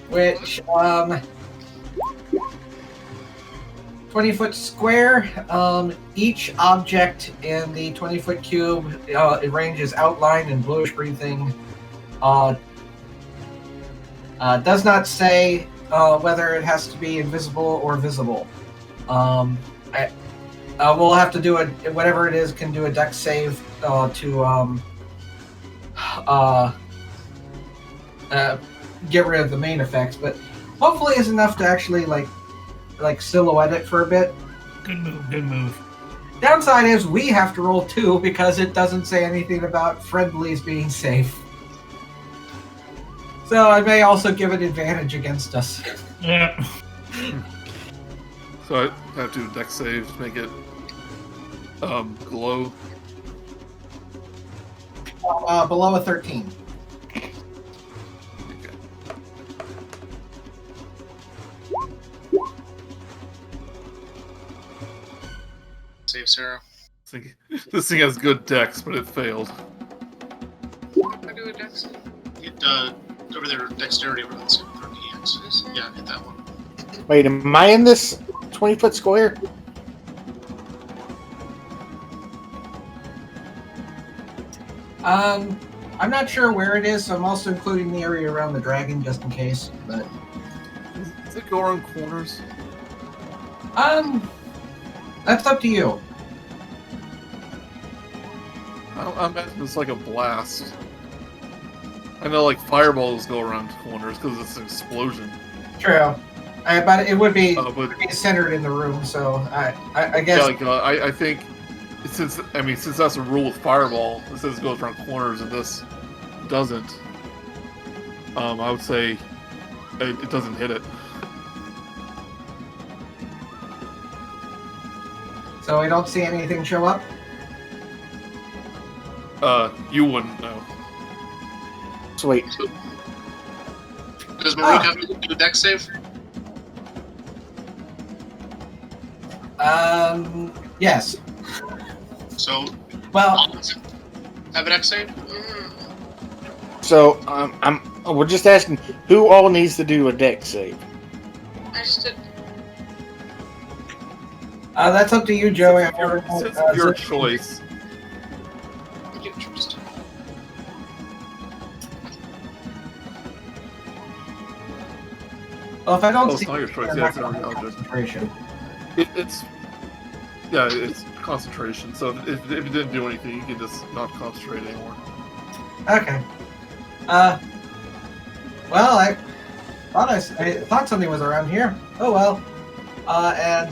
which 20-foot square. Each object in the 20-foot cube, it ranges outlined in bluish green thing. Does not say whether it has to be invisible or visible. We'll have to do whatever it is can do a dex save to get rid of the main effects, but hopefully it's enough to actually like silhouette it for a bit. Good move. Downside is we have to roll 2 because it doesn't say anything about friendlies being safe. So I may also give it advantage against us. Yeah. So I have to do dex save to make it glow. below a 13. Save Sarah. This thing has good dex, but it failed. I do a dex. Hit over there, dexterity over the EX. Yeah, hit that one. Wait, am I in this 20-foot square? I'm not sure where it is, so I'm also including the area around the dragon just in case. But Does it go around corners? that's up to you. I imagine it's like a blast. I know, like fireballs go around corners because it's an explosion. True. But it would be But centered in the room, so I yeah, guess. like, I think since that's a rule with fireball, it says it goes around corners, and this doesn't. I would say it doesn't hit it. So I don't see anything show up. You wouldn't know. Sweet. Does Murook have to do a dex save? Yes. So, Well, have a dex save? So, we're just asking who all needs to do a deck save. I just did. that's up to you, Joey. It's your choice. You trust. Well, if I don't Oh, see it's not your choice. I'm Yeah, not it's gonna every have object. concentration. It's concentration. So if it didn't do anything, you can just not concentrate anymore. Okay. Well, I thought something was around here. Oh well. And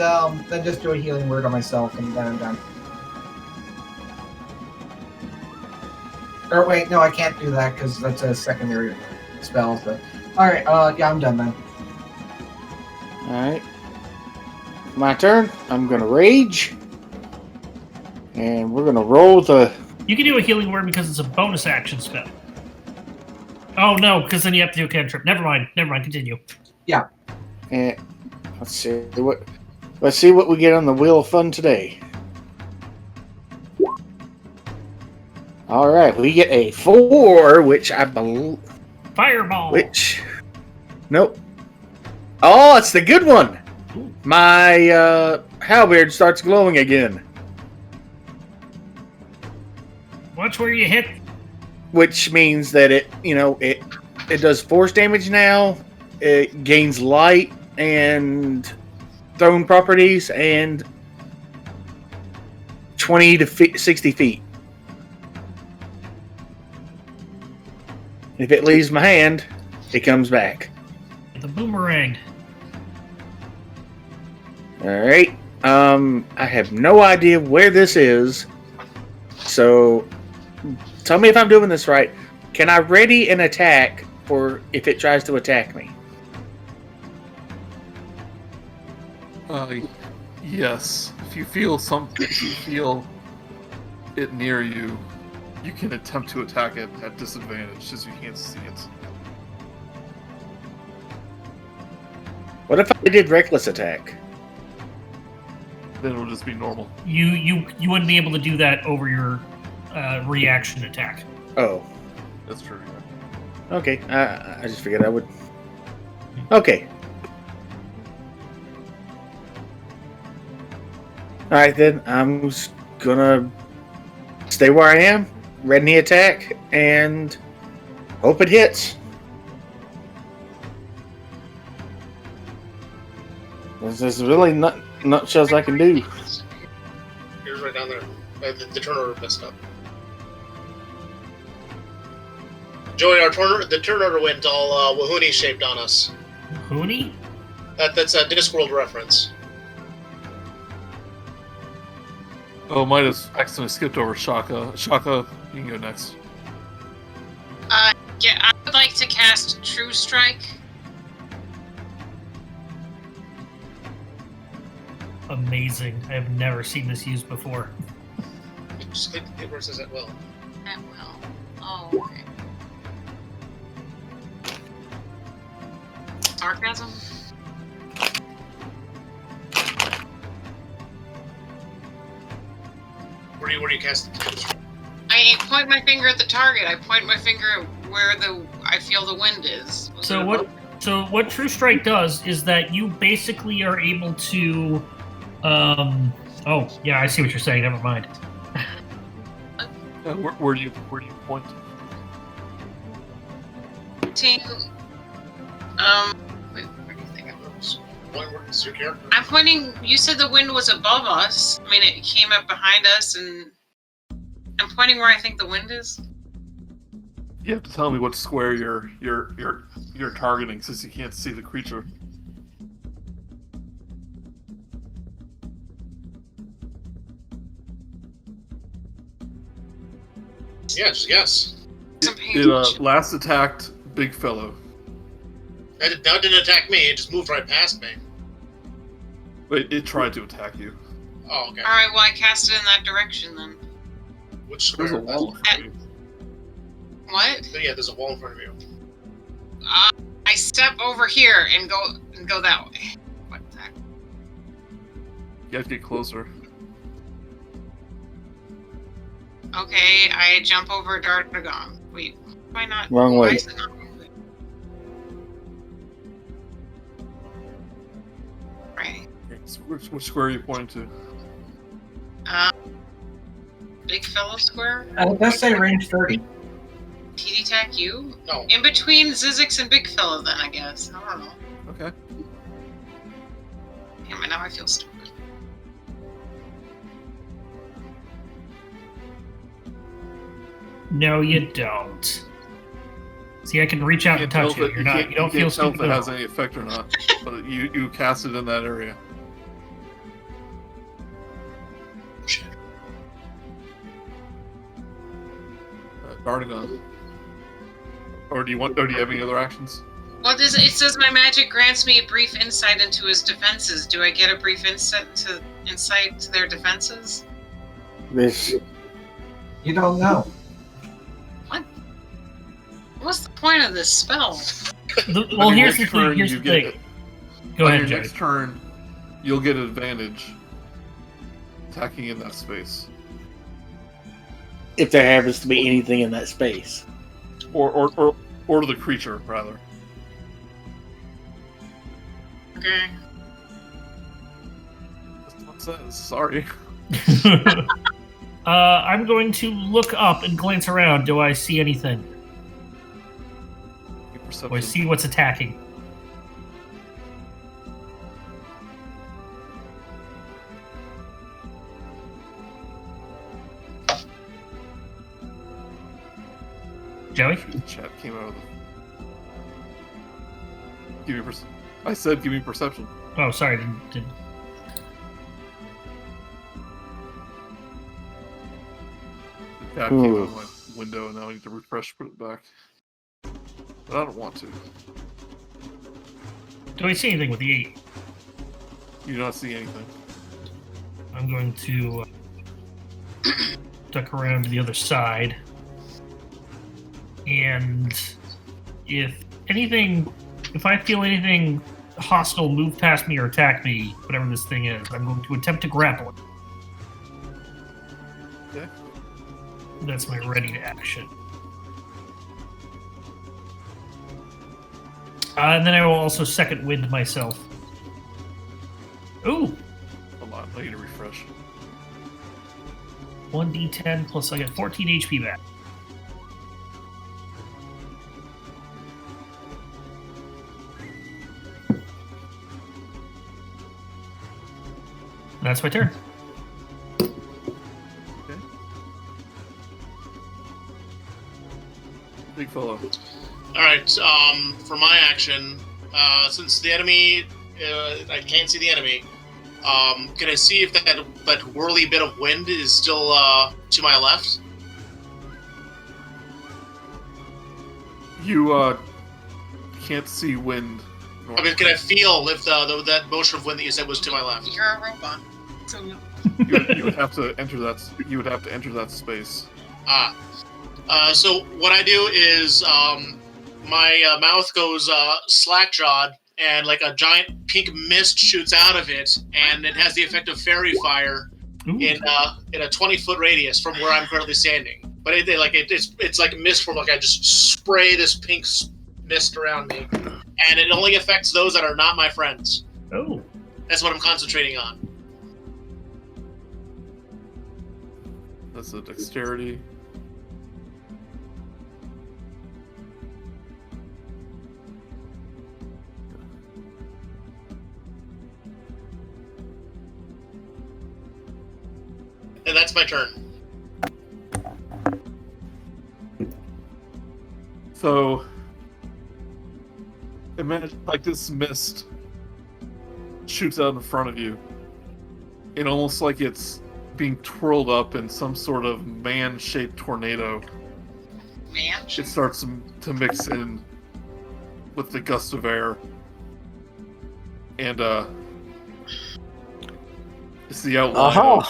then just do a healing word on myself, and then I'm done. Or wait, no, I can't do that because that's a secondary spell. But all right, yeah, I'm done then. Alright. My turn. I'm going to rage. And we're going to roll the... You can do a healing word because it's a bonus action spell. Oh no, because then you have to do a cantrip. Never mind. Continue. And let's see what we get on the Wheel of Fun today. Alright, we get a 4, which I believe... Fireball. Nope. Oh, it's the good one! My halberd starts glowing again. Watch where you hit. Which means that it does force damage now. It gains light and thrown properties and 20 to 60 feet. If it leaves my hand, it comes back. The boomerang. Alright. I have no idea where this is. So, tell me if I'm doing this right. Can I ready an attack for if it tries to attack me? Yes. If you feel it near you, you can attempt to attack it at disadvantage, since you can't see it. What if I did reckless attack? Then it'll just be normal. You wouldn't be able to do that over your reaction attack. Oh, That's true. okay. I just figured I would. Okay. All right, then I'm just gonna stay where I am, ready the attack, and hope it hits. There's really not shows I can do. Here's right down there. The turn order messed up. Joey, the turn order went all Wahoonie shaped on us. Wahoonie? That's a Discworld reference. Oh, might have accidentally skipped over Chaka. Chaka, you can go next. Yeah, I would like to cast True Strike. Amazing. I have never seen this used before. It works as at will. At will. Oh, okay. Sarcasm? Where do you cast the spell? I point my finger at the target. I point my finger at where I feel the wind is. So what True Strike does is that you basically are able to. Oh yeah, I see what you're saying. Never mind. Where do you point? Wait, where do you think What's your character? I'm pointing. You said the wind was above us. I mean, it came up behind us, and I'm pointing where I think the wind is. You have to tell me what square you're targeting, since you can't see the creature. Yeah, just guess. It last attacked BigFellow. That didn't attack me. It just moved right past me. Wait, it tried to attack you. Oh, okay. All right. Well, I cast it in that direction then. Which There's square? a wall in front of you. What? Yeah, there's a wall in front of you. I step over here and go that way. What the heck? You have to get closer. Okay, I jump over Dragon. Wait, why not? Wrong Why way. is it not moving? Right. Which square are you pointing to? BigFellow square? It does say range 30. Did he attack you? No. In between Zyzzyx and BigFellow, then I guess. I don't know. Okay. Damn it, now I feel stupid. No, you don't. See, I can reach out and touch you. You don't feel tell stupid if it at has all. any effect or not, but you cast it in that area. Shit. Dardagon. Or do you have any other actions? Well, it says my magic grants me a brief insight into his defenses. Do I get a brief insight to their defenses? This You don't know. What's the point of this spell? Well, On your here's the next thing. turn, Here's you the get- thing. Go On ahead, your Jay. next turn, you'll get advantage attacking in that space. if there happens to be anything in that space. Or the creature, rather. Okay. That's what it says. Sorry. I'm going to look up and glance around. Do I see anything? Do I see what's attacking? Joey? The chat came out of the... Give me I said give me perception. Oh, sorry. Didn't... The cat came out of my window and now I need to refresh, put it back. But I don't want to. Do I see anything with the 8? You do not see anything. I'm going to duck around to the other side. And if I feel anything hostile move past me or attack me, whatever this thing is, I'm going to attempt to grapple it. Okay. That's my ready to action. And then I will also second wind myself. Ooh! A lot. I need to refresh. 1d10 plus I get 14 HP back. That's my turn. Okay. BigFellow. Alright, for my action, since the enemy, I can't see the enemy, can I see if that whirly bit of wind is still to my left? You can't see wind. I mean, can I feel if that motion of wind that you said was to my left? You're a robot. So You would have to enter that. You would have to enter that space. Ah. So what I do is my mouth goes slack-jawed, and like a giant pink mist shoots out of it, and it has the effect of fairy fire in a 20-foot radius from where I'm currently standing. But it's like a mist from like I just spray this pink mist around me, and it only affects those that are not my friends. Oh. That's what I'm concentrating on. That's a dexterity. And that's my turn. So, imagine like this mist shoots out in front of you, and almost like it's being twirled up in some sort of man-shaped tornado. Man. It starts to mix in with the gust of air, and it's the outline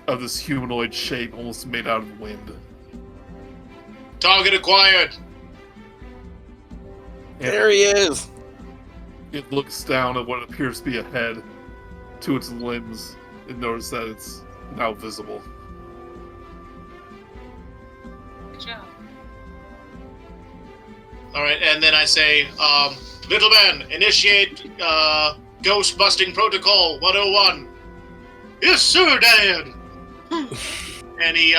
of this humanoid shape, almost made out of wind. Target acquired. And There he is. it looks down at what appears to be a head to its limbs and notices that it's now visible. Good job. All right, and then I say, little man, initiate ghost busting protocol 101. Yes, sir, Dad. And he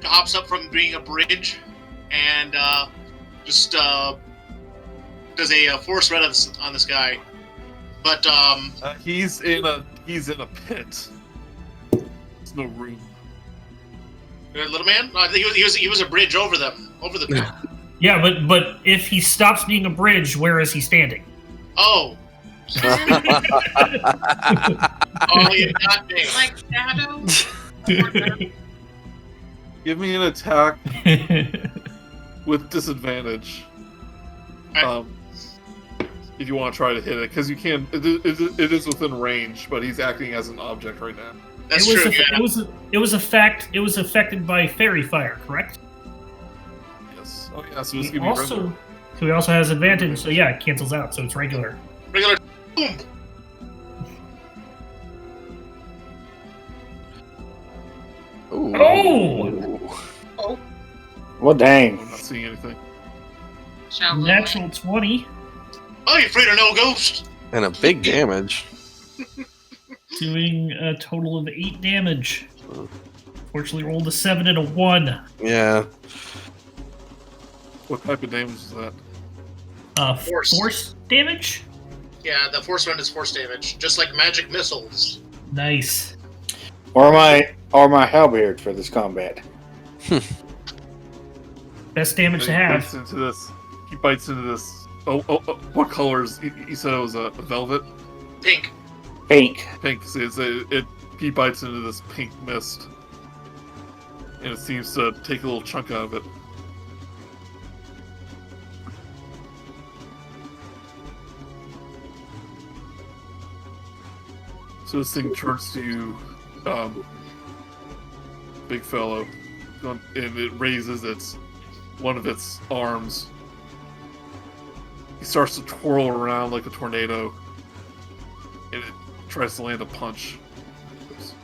hops up from being a bridge and just does a force run on this guy. But He's in a pit. There's no room. little man, I think he was a bridge over them, over the pit. Yeah, but if he stops being a bridge, where is he standing? Oh. Oh, you got me. Like shadow. Give me an attack with disadvantage. Alright. If you want to try to hit it, because you can. It is within range, but he's acting as an object right now. That's true. It was affected by fairy fire, correct? Yes. Oh yeah. So just He give me also, so he also has advantage. So yeah, it cancels out. So it's regular. Regular. Boom. Ooh. Oh! Well, dang. I'm not seeing anything. Shall we? Natural 20, Are you afraid of no ghost? And a big damage. doing a total of 8 damage. Fortunately, rolled a 7 and a 1. Yeah. What type of damage is that? Force damage. Yeah, the force run is force damage, just like magic missiles. Nice. Or my halberd for this combat. Best damage to He have. bites into this. He bites into this. Oh, what colors? He said it was a velvet. Pink. Pink. Pink. See, he bites into this pink mist, and it seems to take a little chunk out of it. So this thing turns to you, BigFellow, and it raises one of its arms. He starts to twirl around like a tornado, and it tries to land a punch. Oops.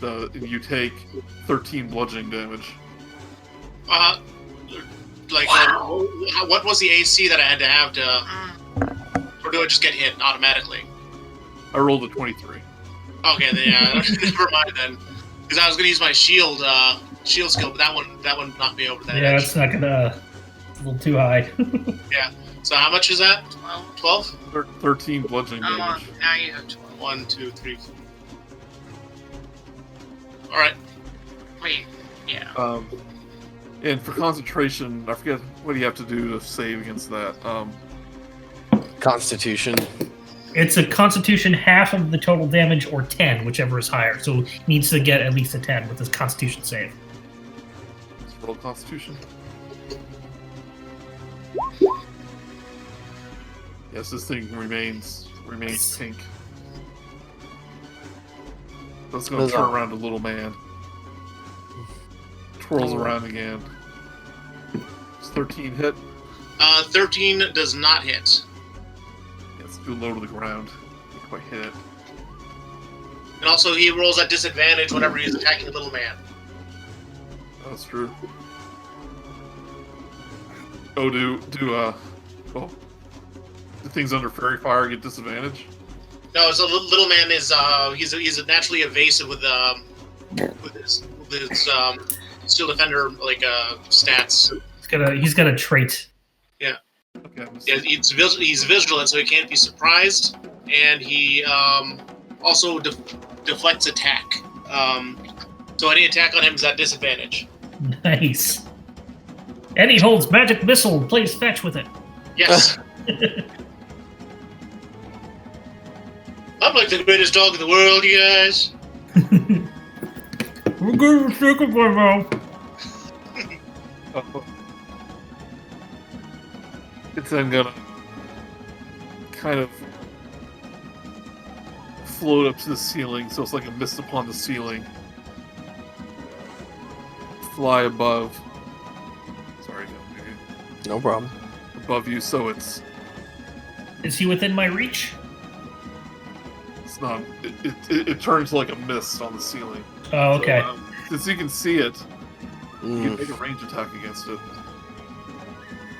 And you take 13 bludgeoning damage. What was the AC that I had to have to, or do I just get hit automatically? I rolled a 23. Okay, then yeah, never mind then, because I was gonna use my shield skill, but that one knocked me over that Yeah, edge. it's not gonna. It's a little too high. Yeah. So how much is that? 12? 13 bludgeoning Oh, damage. now you have 12. 1, 2, 3. All right. Wait, yeah. And for concentration, I forget what do you have to do to save against that. Constitution. It's a Constitution half of the total damage, or 10, whichever is higher. So he needs to get at least a 10 with his Constitution save. Let's roll Constitution. Yes, this thing remains pink. So it's going to turn around to little man. twirls around again. Does 13 hit? 13 does not hit. Yeah, it's too low to the ground. Can't quite hit it. And also, he rolls at disadvantage whenever he's attacking the little man. That's true. Oh, do things under Fairy Fire get disadvantage? No, so the little man is he's naturally evasive with his Steel Defender stats. He's got a trait. Yeah. Okay. Yeah, he's vigilant, so he can't be surprised, and he also deflects attack. So any attack on him is at disadvantage. Nice. And he holds magic missile. Plays fetch with it. Yes. I'm like the greatest dog in the world, you guys. We're going to take it, Barrow. It's then gonna kind of float up to the ceiling, so it's like a mist upon the ceiling. Fly above. Sorry, No problem. above you, so it's Is he within my reach? not. It turns like a mist on the ceiling. Oh, okay. So, since you can see it, you Mm. can make a range attack against it.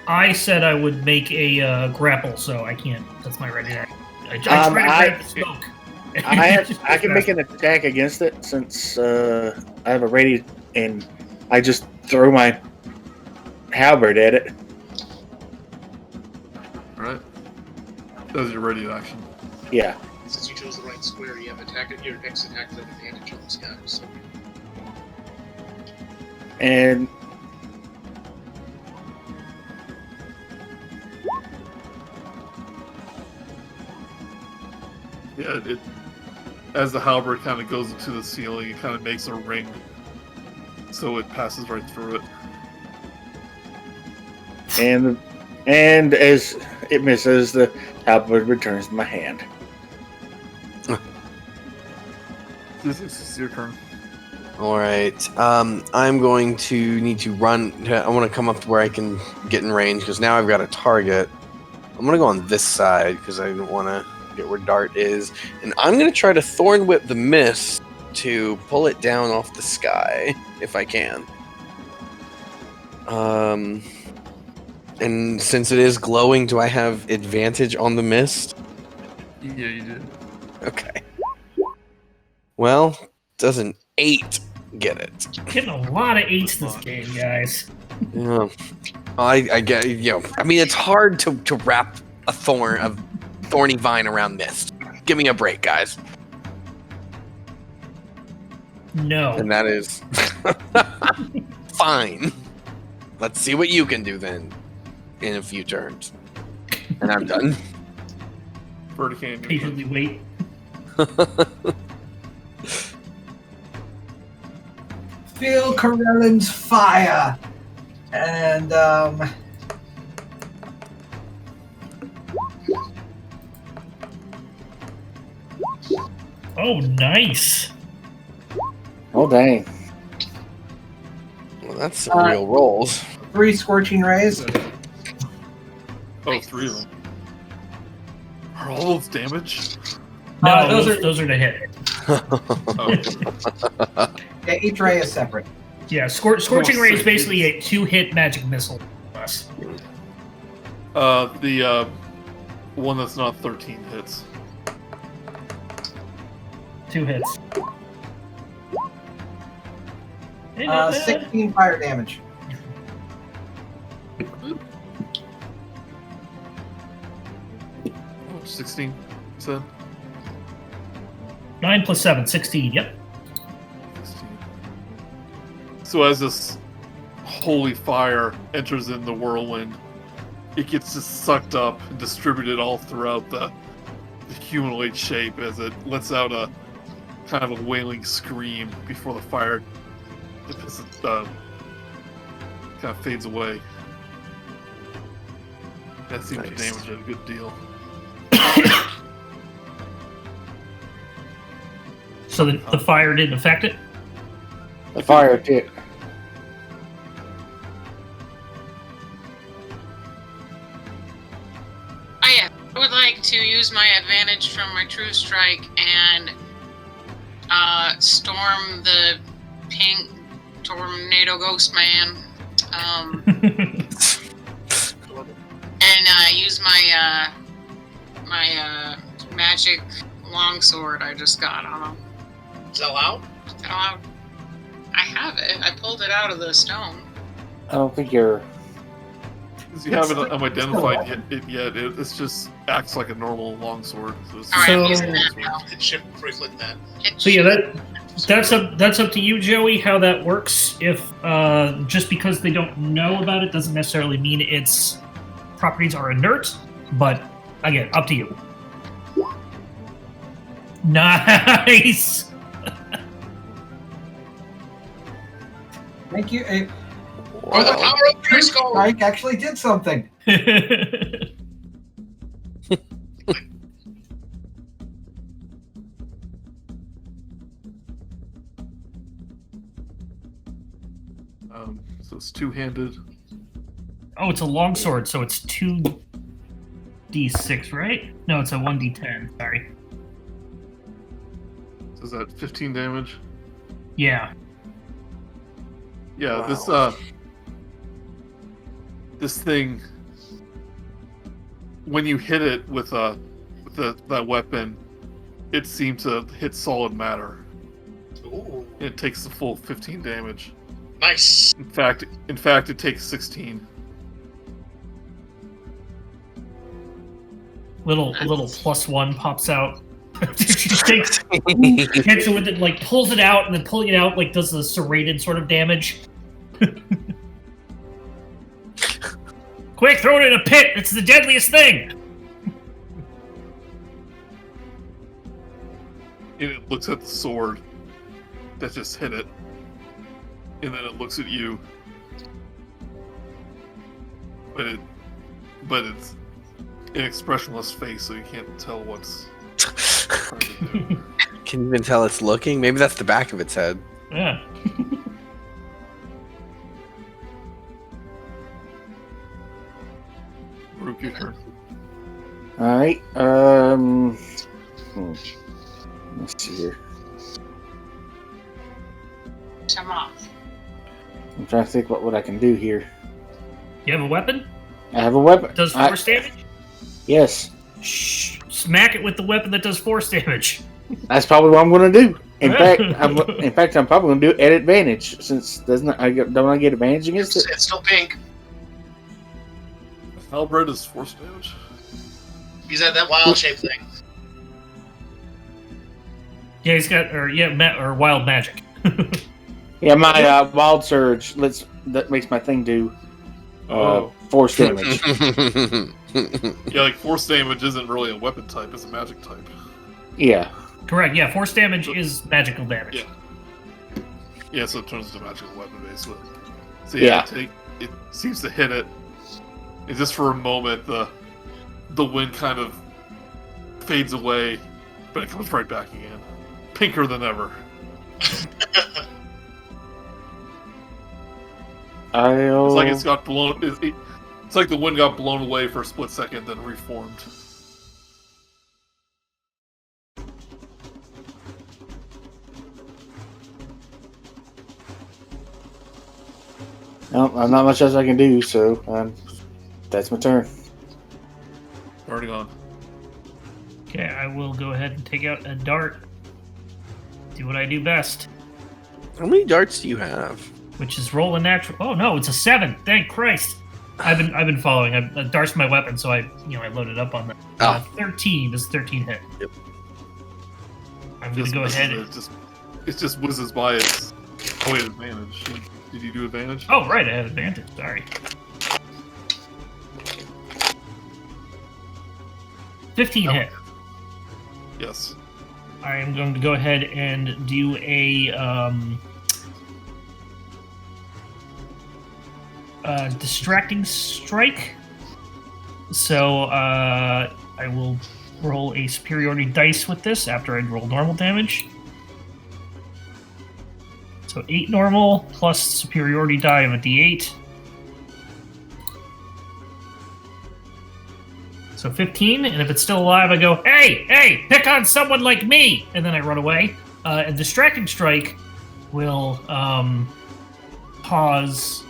I said I would make a grapple, so I can't. That's my ready action. I tried to grab the smoke. I can make an attack against it since I have a ready, and I just throw my halberd at it. Alright? That's your ready action. Yeah. Since you chose the right square, you have your next attack with advantage on this guy. So. And Yeah, as the halberd kind of goes into the ceiling, it kind of makes a ring, so it passes right through it. and as it misses, the halberd returns to my hand. This is your turn. All right. I'm going to need to run. I want to come up to where I can get in range because now I've got a target. I'm going to go on this side because I don't want to get where Dart is. And I'm going to try to Thorn Whip the mist to pull it down off the sky if I can. And since it is glowing, do I have advantage on the mist? Yeah, you did. Okay. Well, does an 8 get it? Getting a lot of 8s this game, guys. Yeah. I get, I mean, it's hard to wrap a thorny vine around mist. Give me a break, guys. No. And that is fine. Let's see what you can do then in a few turns. And I'm done. Verikan. Patiently wait. Feel Corellin's fire. And, Oh, nice. Oh dang! Well, that's some real rolls. 3 Scorching Rays. Oh, 3 of them. Are all those damage? No, those those are to hit. Oh. Yeah, each ray is separate. Yeah, Scorching Ray is basically a 2-hit magic missile. Plus. The one that's not 13 hits. 2 hits. 16 fire damage. Oh, 16, you said? 9 plus 7, 16, yep. 16. So as this holy fire enters in the whirlwind, it gets just sucked up and distributed all throughout the humanoid shape as it lets out a kind of a wailing scream before the fire kind of fades away. That seems to Nice. damage it a good deal. So the fire didn't affect it? The fire did. use my advantage from my True Strike and storm the pink tornado ghost man. And use my magic longsword I just got on him. Is that allowed? Is that allowed? I have it. I pulled it out of the stone. I don't think you're. Because you haven't identified it yet. It just acts like a normal longsword. So it's Alright, I'm So- using that now. Hit shift before you click that. Hit So yeah, shift. that's up to you, Joey, how that works. If just because they don't know about it doesn't necessarily mean its properties are inert, but again, up to you. Nice. Thank you. Or the power of Grayskull! Strike actually did something. So it's two-handed. Oh, it's a longsword, so it's 2d6, right? No, it's a 1d10. Sorry. So is that 15 damage? Yeah. Yeah, Wow. this thing, when you hit it with that weapon, it seems to hit solid matter. Ooh, It takes the full 15 damage. nice. In fact, it takes 16. Little +1 pops out. She takes hits it with it, like pulls it out, and then pulling it out like does the serrated sort of damage. Quick, throw it in a pit! It's the deadliest thing! And it looks at the sword that just hit it. And then it looks at you. But it's an expressionless face, so you can't tell what's trying to do. Can you even tell it's looking? Maybe that's the back of its head. Yeah. Murook, your turn. All right. Let's see here. I'm off. I'm trying to think what I can do here. You have a weapon? I have a weapon. Does force damage? Yes, Shh. Smack it with the weapon that does force damage. that's probably what I'm going to do. In fact, I'm probably going to do it at advantage since don't I get advantage against it? It's still pink. Halberd is force damage. He's at that wild shape thing. Yeah, he's got wild magic. Yeah, my wild surge that makes my thing do force damage. Yeah, like force damage isn't really a weapon type; it's a magic type. Yeah. Correct. Yeah, force damage is magical damage. Yeah. Yeah, so it turns into a magical weapon basically. So Yeah. it seems to hit it. And just for a moment, the wind kind of fades away, but it comes right back again, pinker than ever. It's like it's got blown. It's like the wind got blown away for a split second, then reformed. Well, not much else I can do, so that's my turn. Already gone. Okay, I will go ahead and take out a dart. Do what I do best, How many darts do you have? which is roll a natural. Oh no, it's a 7. Thank Christ. I've been following. Dart's my weapon, so I loaded up on that. 13. Does 13 hit? Yep. I'm gonna Just go misses ahead. it just whizzes by its point advantage. Did you do advantage? Oh right, I have advantage. Sorry. 15 hit. Yes. I am going to go ahead and do a distracting strike. So I will roll a superiority dice with this after I roll normal damage. So 8 normal plus superiority die of a d8. So 15, and if it's still alive, I go, hey, pick on someone like me! And then I run away. And Distracting Strike will cause...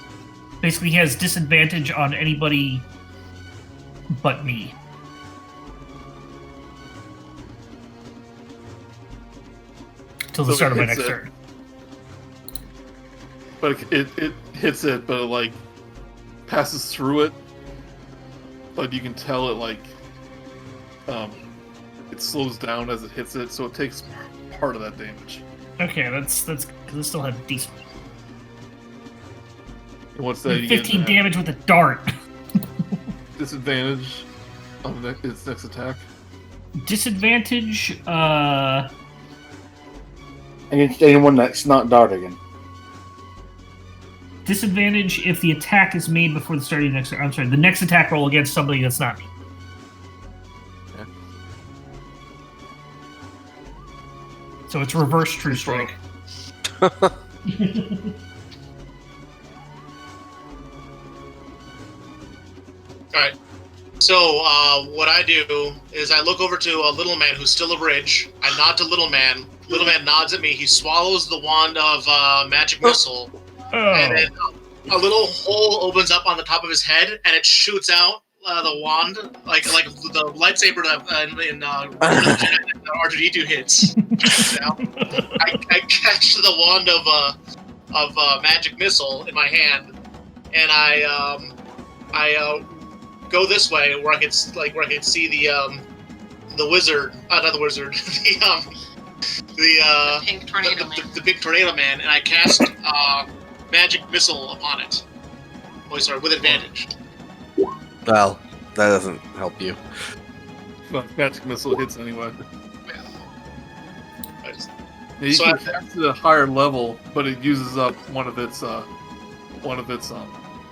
Basically, he has disadvantage on anybody but me. Till the So start of my it hits next it. turn. But it hits it, but it like passes through it. But you can tell it like it slows down as it hits it, so it takes part of that damage. Okay, that's because it still had decent. And what's that? You 15 get damage with a dart. disadvantage on its next attack. Disadvantage, Against anyone that's not darting. disadvantage if the attack is made before the start of the next. I'm sorry, the next attack roll against somebody that's not me. Okay. So it's reverse True Strike. Alright. So, what I do is I look over to Little Man, who's still a bridge. I nod to Little Man. Little Man nods at me. He swallows the wand of Magic Missile. And then a little hole opens up on the top of his head, and it shoots out the wand, like the lightsaber that in R2-D2 hits. I catch the wand of Magic Missile in my hand, and I go this way where I can see the wizard, not the wizard, the Pink Tornado Man. the big tornado man, and I cast Magic Missile upon it. Oh, sorry, with advantage. Well, that doesn't help you. But Magic Missile hits anyway. I just- Yeah, you So can cast it at a higher level, but it uses up one of its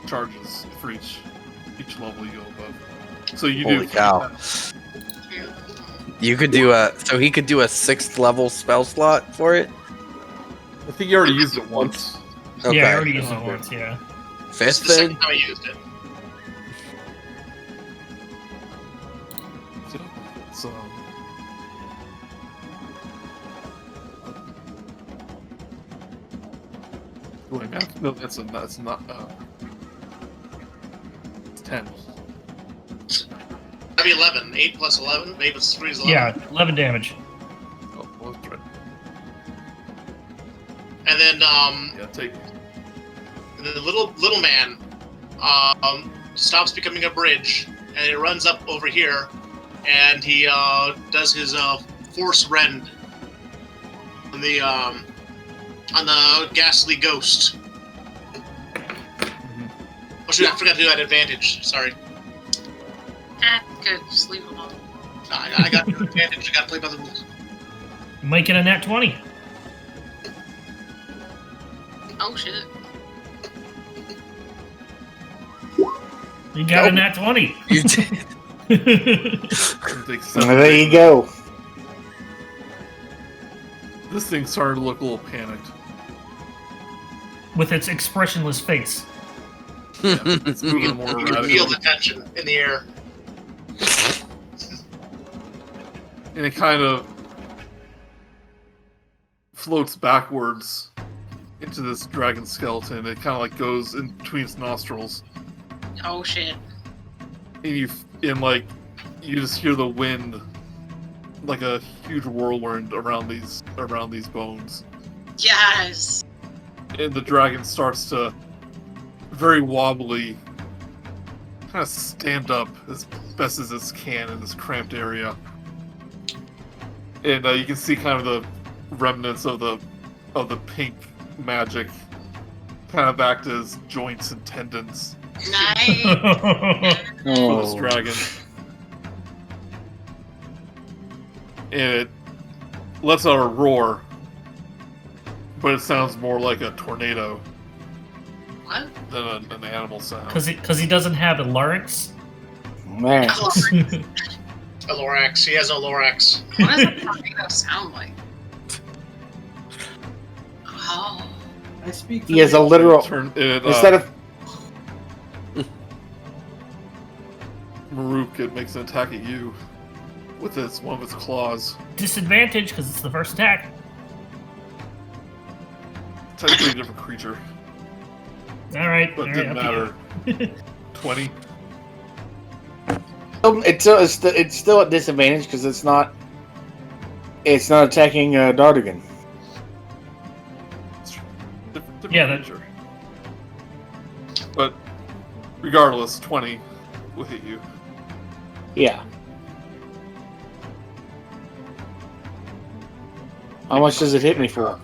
charges for each level you go above. So you Holy do. cow. You could do so he could do a 6th level spell slot for it? I think you already used it once. Okay. Yeah, I already used it once, yeah. It's 5th the then? second time I used it. So, wait, no, that's not. It's 10. That'd be 11. 8 plus 11. 8 plus 3 is 11. Yeah, 11 damage. Oh, well, that's right. And then Yeah, take. the little man stops becoming a bridge, and he runs up over here, and he does his force rend on the ghastly ghost. Oh shoot! I forgot to do that advantage. Sorry. Good, just leave it alone. I got the advantage. I got to play by the rules. You might get a nat 20. Oh shit. You got a nat 20. You did. Take 7. There you go. This thing's starting to look a little panicked. With its expressionless face. Yeah, it's moving more You can around. feel the tension in the air. And it kind of floats backwards into this dragon skeleton. It kind of like goes in between its nostrils, Oh shit. and you just hear the wind, like a huge whirlwind around these bones. Yes. And the dragon starts to very wobbly, kind of stand up as best as it can in this cramped area. And you can see kind of the remnants of the pink magic kind of act as joints and tendons Nice. for this Oh. dragon. And it lets out a roar, but it sounds more like a tornado What? than an animal sound. Because he doesn't have a larynx. Man. A Lorax. He has no Lorax. What does a tornado sound like? Oh. I speak. He has a literal. Turn it, Instead of Murook, it makes an attack at you with one of its claws. Disadvantage because it's the first attack. Technically a different creature, All right. but all it didn't right, up to matter. 20. It's still at disadvantage because it's not attacking Dartigan. Different Yeah, that- creature. But regardless, 20 will hit you. Yeah. How much does it hit me for?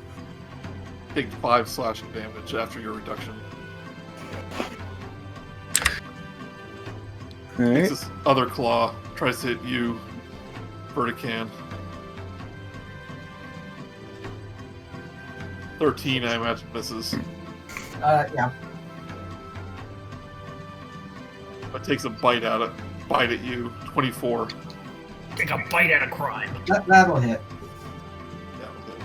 Take 5 slashing damage after your reduction. Alright. This other claw tries to hit you, Verikan. 13, I imagine, misses. Yeah. But takes a bite at you. 24. you. Take a bite out of crime. That'll hit. Yeah, with it.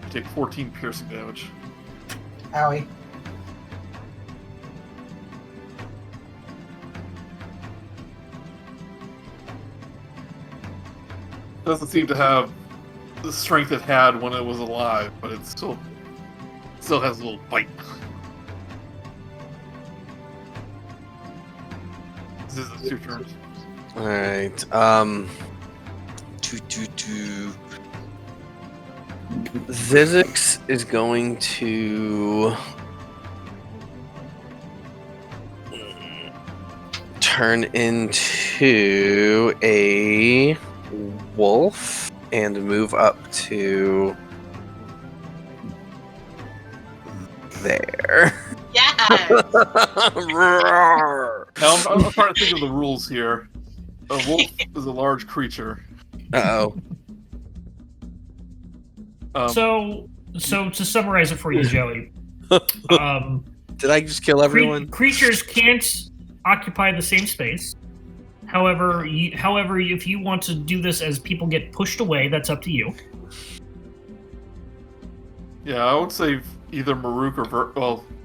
You take 14 piercing damage. Owie. Doesn't seem to have the strength it had when it was alive, but it still has a little bite. This is your turn. All right. Zyzzyx is going to turn into a wolf and move up to there. Yes. Now I'm trying to think of the rules here. A wolf is a large creature. Uh-oh. So to summarize it for you, Joey, Did I just kill everyone? creatures can't occupy the same space. However, if you want to do this as people get pushed away, that's up to you. Yeah, I would say either Murook or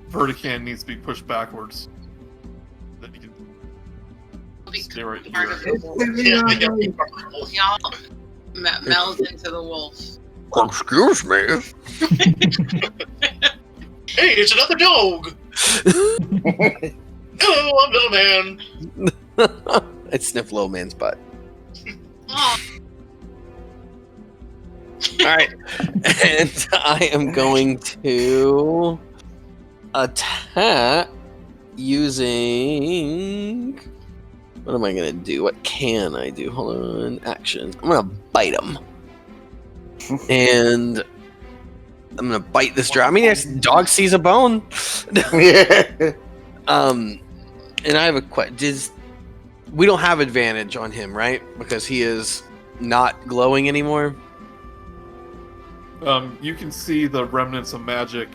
Verikan needs to be pushed backwards. Then you can stay right Part of here. the wolf. Y'all meld into the wolf. Excuse me. Hey, it's another dog! Hello, I'm Little Man. I sniffed Little Man's butt. Oh, Alright. And I am going to attack using... What am I going to do? What can I do? Hold on. Action. I'm going to bite him. And I'm going to bite this dragon. I mean, this dog sees a bone. Yeah. And I have a question. We don't have advantage on him, right? Because he is not glowing anymore. You can see the remnants of magic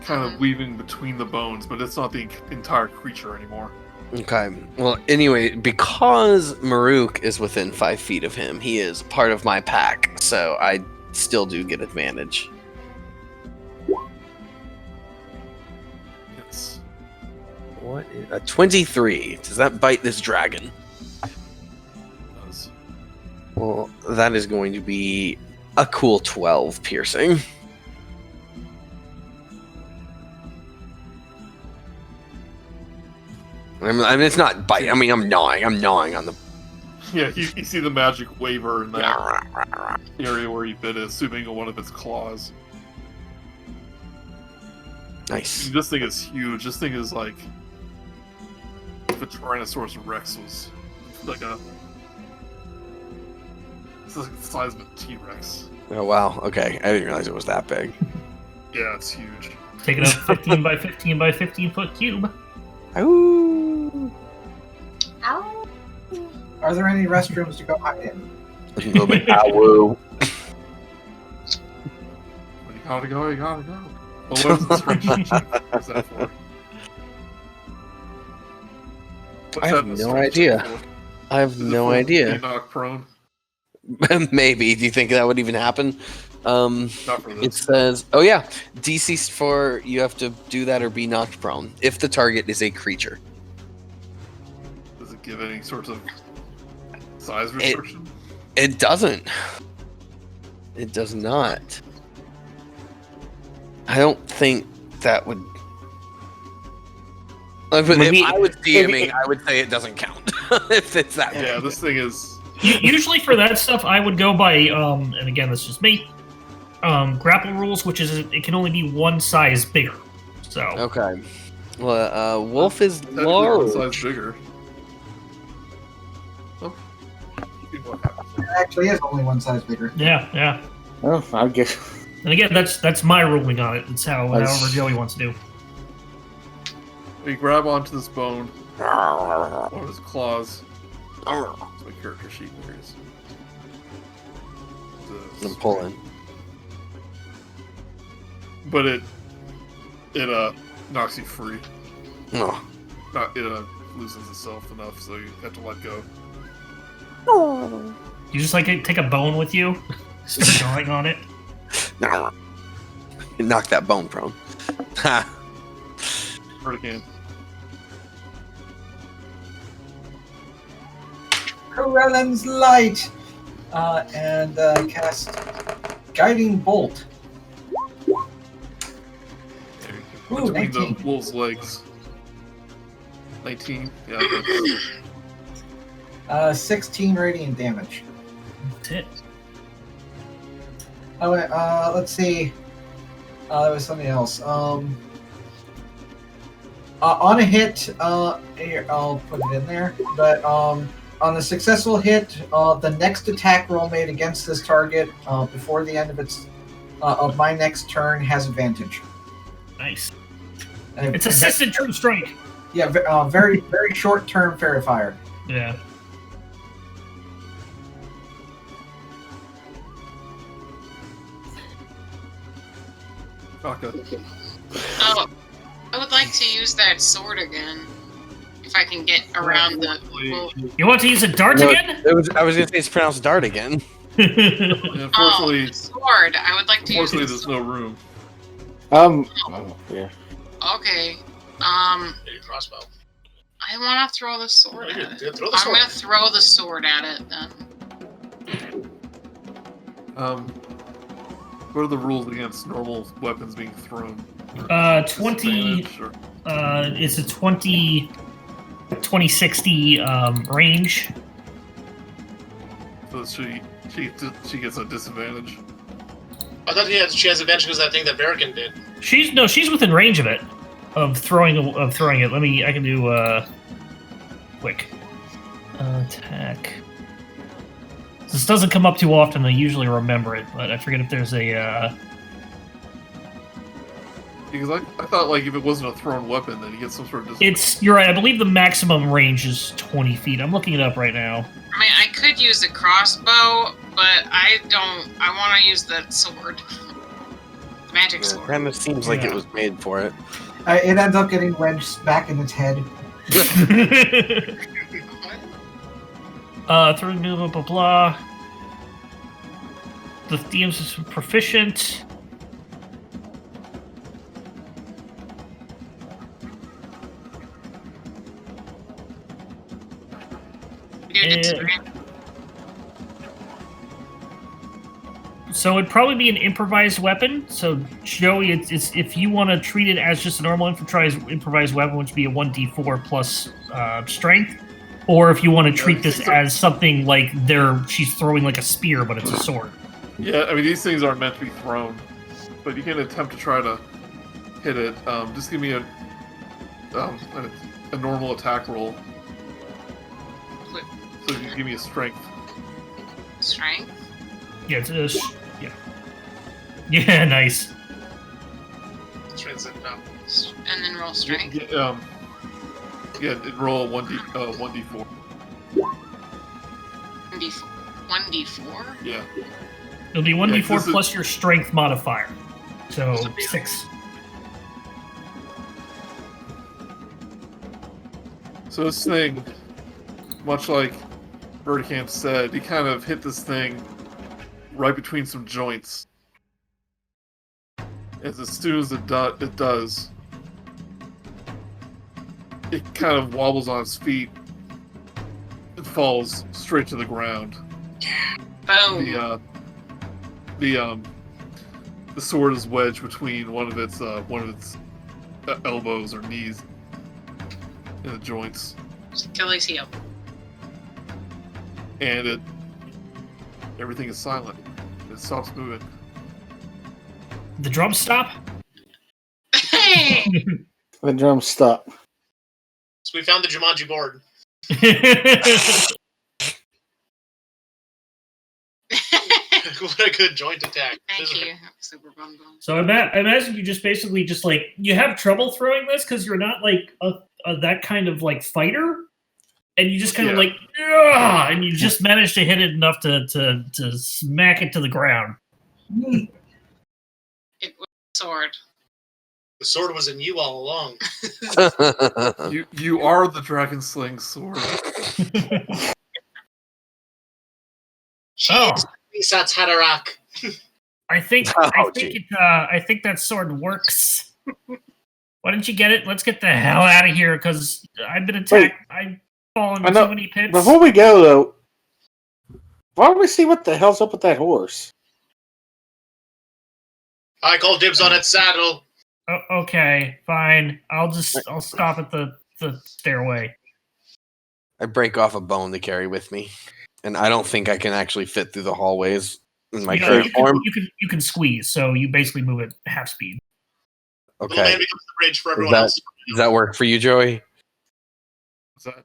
kind of weaving between the bones, but it's not the entire creature anymore. Okay. Well, anyway, because Murook is within 5 feet of him, he is part of my pack, so I still do get advantage. It's What is a 23? Does that bite this dragon? does. Well, that is going to be a cool 12 piercing. I mean, it's not bite. I mean, I'm gnawing on the. Yeah, you see the magic waver in that area where he bit it, assuming one of its claws. Nice. This thing is huge. This thing is like if a Tyrannosaurus Rex was like it's like the size of a T-Rex. Oh wow. Okay, I didn't realize it was that big. Yeah, it's huge. Take it up 15 by 15 by 15 foot cube. Ooh. ow. Are there any restrooms to go hide in? A little bit. Ow. When you gotta go, you gotta go. Oh, what's the strength check? What's that for? What's I have that no strength idea. check for? I have Is it no for idea. being knocked prone? Maybe. Do you think that would even happen? Not for It this. says, oh yeah, DC for you have to do that or be knocked prone if the target is a creature. Does it give any sorts of size restriction? It doesn't. It does not. I don't think that would. Maybe- if I was DMing, I would say it doesn't count. If it's that Yeah, big. this thing is. Usually for that stuff, I would go by, and again, that's just me, grapple rules, which is it can only be one size bigger. So Okay. Well, wolf is Technically one large. size bigger. Oh. It actually is only one size bigger. yeah. Well, I guess. And again, that's my ruling on it. It's however Joey wants to do. We grab onto this bone. One of his claws. That's my character sheet. There it is. I'm pulling. But it knocks you free. Oh. It loosens itself enough, so you have to let go. You just like take a bone with you, start drawing on it. Knock that bone prone. Ha. Verikan. Corellan's Light! And cast Guiding Bolt. Ooh, Between the 19. wolf's legs. 19. Yeah, that's 16 radiant damage. That's it. Oh, let's see. There was something else. On a hit, here, I'll put it in there. But on a successful hit, the next attack roll made against this target before the end of my next turn has advantage. Nice. And It's assisted true strike. Yeah, very very short term fairy fire. Yeah. Chaka. Oh, I would like to use that sword again. If I can get around the. Well, You want to use a dart No, again? I was going to say it's pronounced dart again. Unfortunately, the sword. I would like to use. unfortunately, the there's no room. Yeah. Okay. Maybe crossbow. I want to throw the sword at it. Yeah, throw the I'm sword. gonna throw the sword at it then. What are the rules against normal weapons being thrown? 20. Disadvantage or- It's a 2060 range. So she gets a disadvantage. I thought she has advantage because that thing that Verikan did. She's within range of it, of throwing it. I can do quick attack. This doesn't come up too often. I usually remember it, but I forget if there's a. Because I thought like if it wasn't a thrown weapon, then you get some sort of disadvantage. You're right. I believe the maximum range is 20 feet. I'm looking it up right now. I mean, I could use a crossbow, but I don't. I want to use the sword. The magic It sword. kind of seems like it Yeah. was made for it. It ends up getting wedged back in its head. Through blah blah blah. The DMs is proficient. So it'd probably be an improvised weapon. So Joey, it's if you want to treat it as just a normal improvised weapon, which would be a 1d4 plus strength, or if you want to treat this as something like she's throwing like a spear, but it's a sword. Yeah, I mean these things aren't meant to be thrown, but you can attempt to try to hit it. Just give me a normal attack roll. So you can give me a strength. Strength. Yeah, yeah. Yeah, nice. Strength now. And then roll strength. Roll a 1d4. 1d4. Yeah. It'll be 1d4 this is- plus your strength modifier. So 6. So this thing, much like Verikan said, he kind of hit this thing right between some joints. As soon as it does, it kind of wobbles on its feet falls straight to the ground. Boom. The sword is wedged between one of its elbows or knees in the joints, Achilles heel. and everything is silent. It stops moving. The drums stop. Hey! The drums stop. So we found the Jumanji board. What a good joint attack. Thank you, Super Bum Bum. So I imagine you just basically just like you have trouble throwing this because you're not like that kind of like fighter, and you just kind of like and you just managed to hit it enough to smack it to the ground. It was a sword. The sword was in you all along. You are the dragon slaying sword. Oh. That's Haderach. I think that sword works. Why don't you get it? Let's get the hell out of here because I've been attacked. I've fallen in too many pits. Before we go, though, why don't we see what the hell's up with that horse? I call dibs on its saddle. Oh, okay, fine. I'll stop at the stairway. I break off a bone to carry with me, and I don't think I can actually fit through the hallways in my current form. You can squeeze, so you basically move at half speed. Little man Okay. becomes the bridge for everyone else. Does that work for you, Joey? What's that?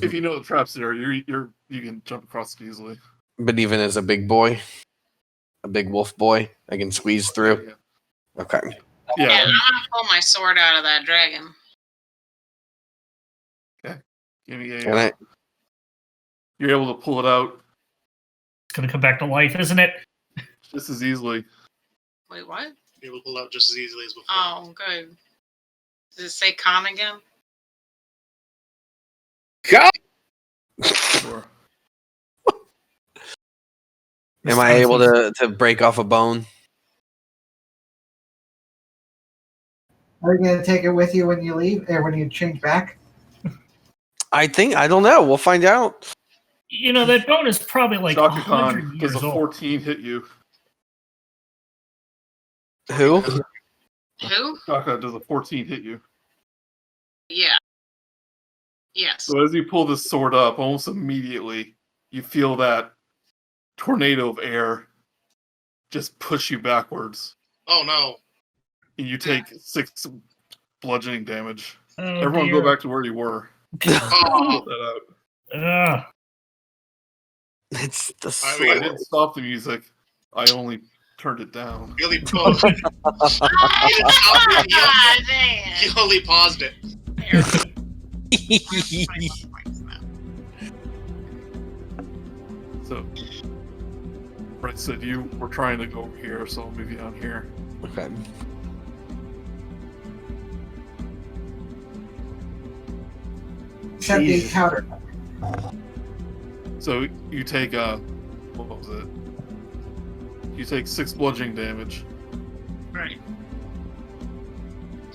If you know the traps there, you can jump across it easily. But even as a big boy, a big wolf boy, I can squeeze through. Yeah. Okay. Yeah, Yeah. I'm gonna pull my sword out of that dragon. Give me Can I? You're able to pull it out It's gonna come back to life, isn't it? just as easily. Wait, what? It will pull out just as easily as before. Oh, good. Does it say Kahn again? Sure. Am I able to break off a bone? Are you gonna take it with you when you leave, or when you change back? I don't know. We'll find out. You know that bone is probably like Chaka 100 Kahn, years does a old. 14 hit you? Who? Who? Chaka, does a 14 hit you? Yeah. Yes. So as you pull this sword up, almost immediately, you feel that tornado of air just push you backwards. Oh no. And you take 6 bludgeoning damage. Oh, Everyone dear. go back to where you were. Oh, Pull that out. Ugh. It's the I I mean, didn't stop the music. I only turned it down. he only paused it. Ah, dang He it. only paused it. So, Brice said you were trying to go over here, so I'll move you down here. Okay. Except the Jesus. encounter. So you take what was it? You take 6 bludgeoning damage. Right.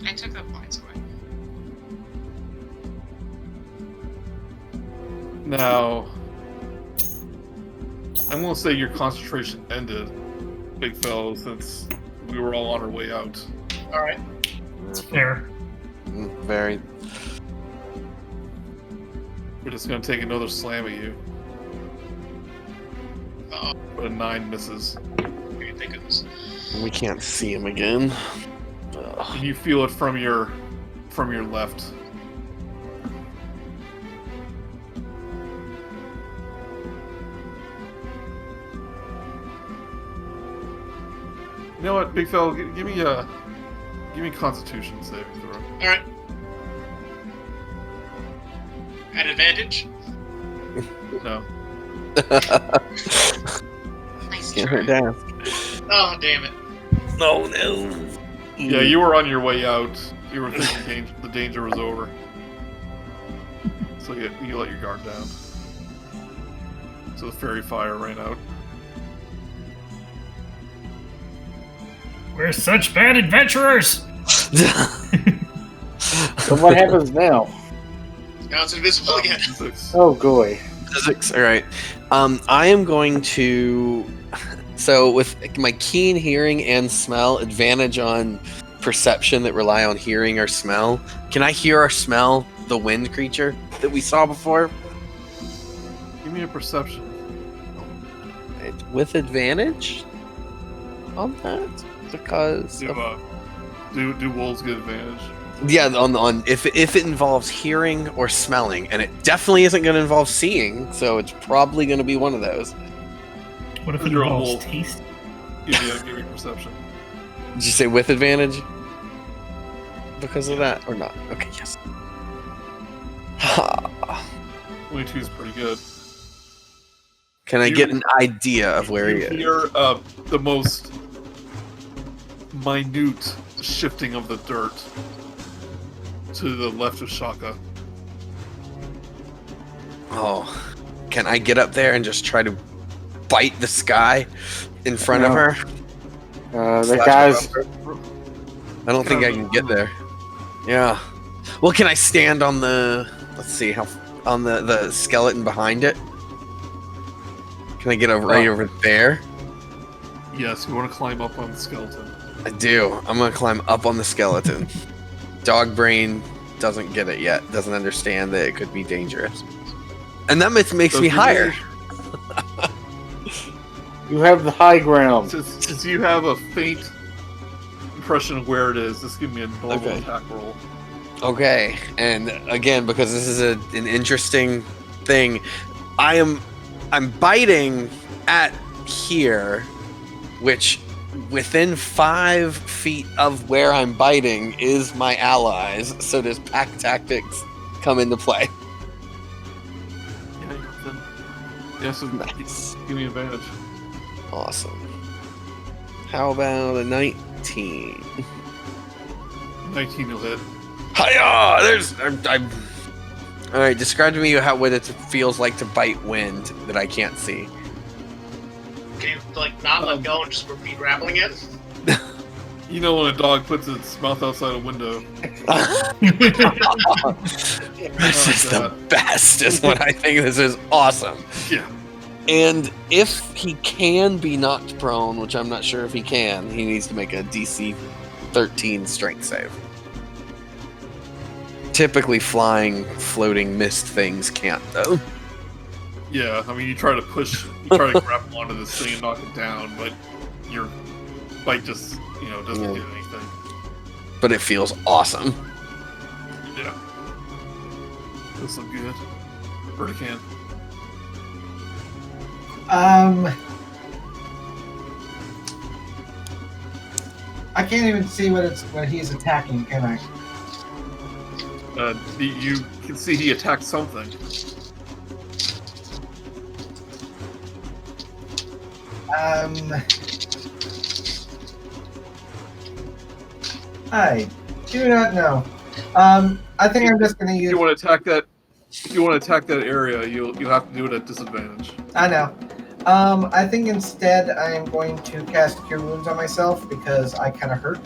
I took the points away. Now, I'm gonna say your concentration ended, BigFellow, since we were all on our way out. Alright. It's fair. Very. We're just gonna take another slam at you. But a 9 misses. Okay, thank goodness. We can't see him again. Ugh. And you feel it from your left. You know what, BigFellow, give me a Constitution saving throw. Alright. At advantage? No. Nice Can't try. hurt to ask. Oh, damn it. No, no. Yeah, you were on your way out. You were thinking the danger was over. So you let your guard down. So the fairy fire ran out. We're such bad adventurers. So what happens now? Now it's invisible again. Oh, boy. Zyzzyx, all right. I am going to. So with my keen hearing and smell, advantage on perception that rely on hearing or smell. Can I hear or smell the wind creature that we saw before? Give me a perception. With advantage on that, because Do wolves get advantage? yeah, on if it involves hearing or smelling, and it definitely isn't going to involve seeing, so it's probably going to be one of those. What if it You're a involves wolf. taste? Give me perception. Did you say with advantage? Because of that or not? Okay, yes. 22 is pretty good. Can I get an idea of where he You is? hear the most minute shifting of the dirt to the left of Chaka. Oh, can I get up there and just try to bite the sky in front of No. her? The Slash guys. her? I don't think I can get there. Yeah. Well, can I stand on the? Let's see how on the skeleton behind it. Can I get over right over there? Yes, you want to climb up on the skeleton. I do. I'm gonna climb up on the skeleton. Dog brain doesn't get it yet. Doesn't understand that it could be dangerous. And that makes me Doesn't higher. You have the high ground. Since you have a faint impression of where it is, just give me a normal Okay. attack roll. Okay, and again, because this is an interesting thing, I'm biting at here, which within 5 feet of where I'm biting is my allies. So does pack tactics come into play? Yeah, you're within. Yeah, so Nice, give me advantage. awesome. How about a 19? 19 will hit. Hiya! I'm. All right, describe to me what it feels like to bite wind that I can't see. Can you like not let go and just repeat grappling it? You know when a dog puts its mouth outside a window. This is the best, is what I think. This is awesome. Yeah. And if he can be knocked prone, which I'm not sure if he can, he needs to make a DC 13 strength save. Typically flying, floating mist things can't, though. Yeah, I mean, you try to grapple onto this thing and knock it down, but your bite just, doesn't Yeah. do anything. But it feels awesome. Yeah. Feels so good. Verikan. I can't even see what he's attacking, can I? You can see he attacked something. I do not know. I think I'm just going to If use. you want to attack that area, you'll have to do it at disadvantage. I know. I think instead I am going to cast Cure Wounds on myself because I kind of hurt.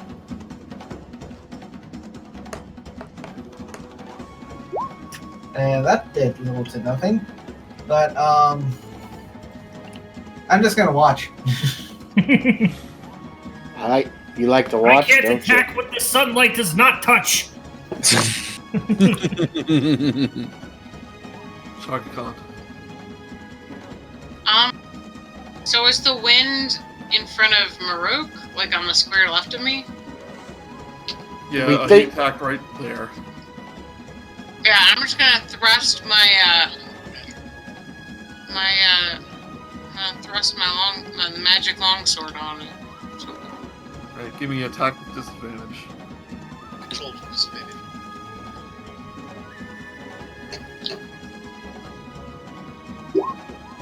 And that did little to nothing. But I'm just gonna watch. You like to I watch, can't don't attack what the sunlight does not touch. Chaka Kahn. So is the wind in front of Murook, like on the square left of me? Yeah, he think- attacked right there. Yeah, I'm just gonna thrust my the magic longsword on it. So, Right, give me attack with disadvantage. Controlled with disadvantage.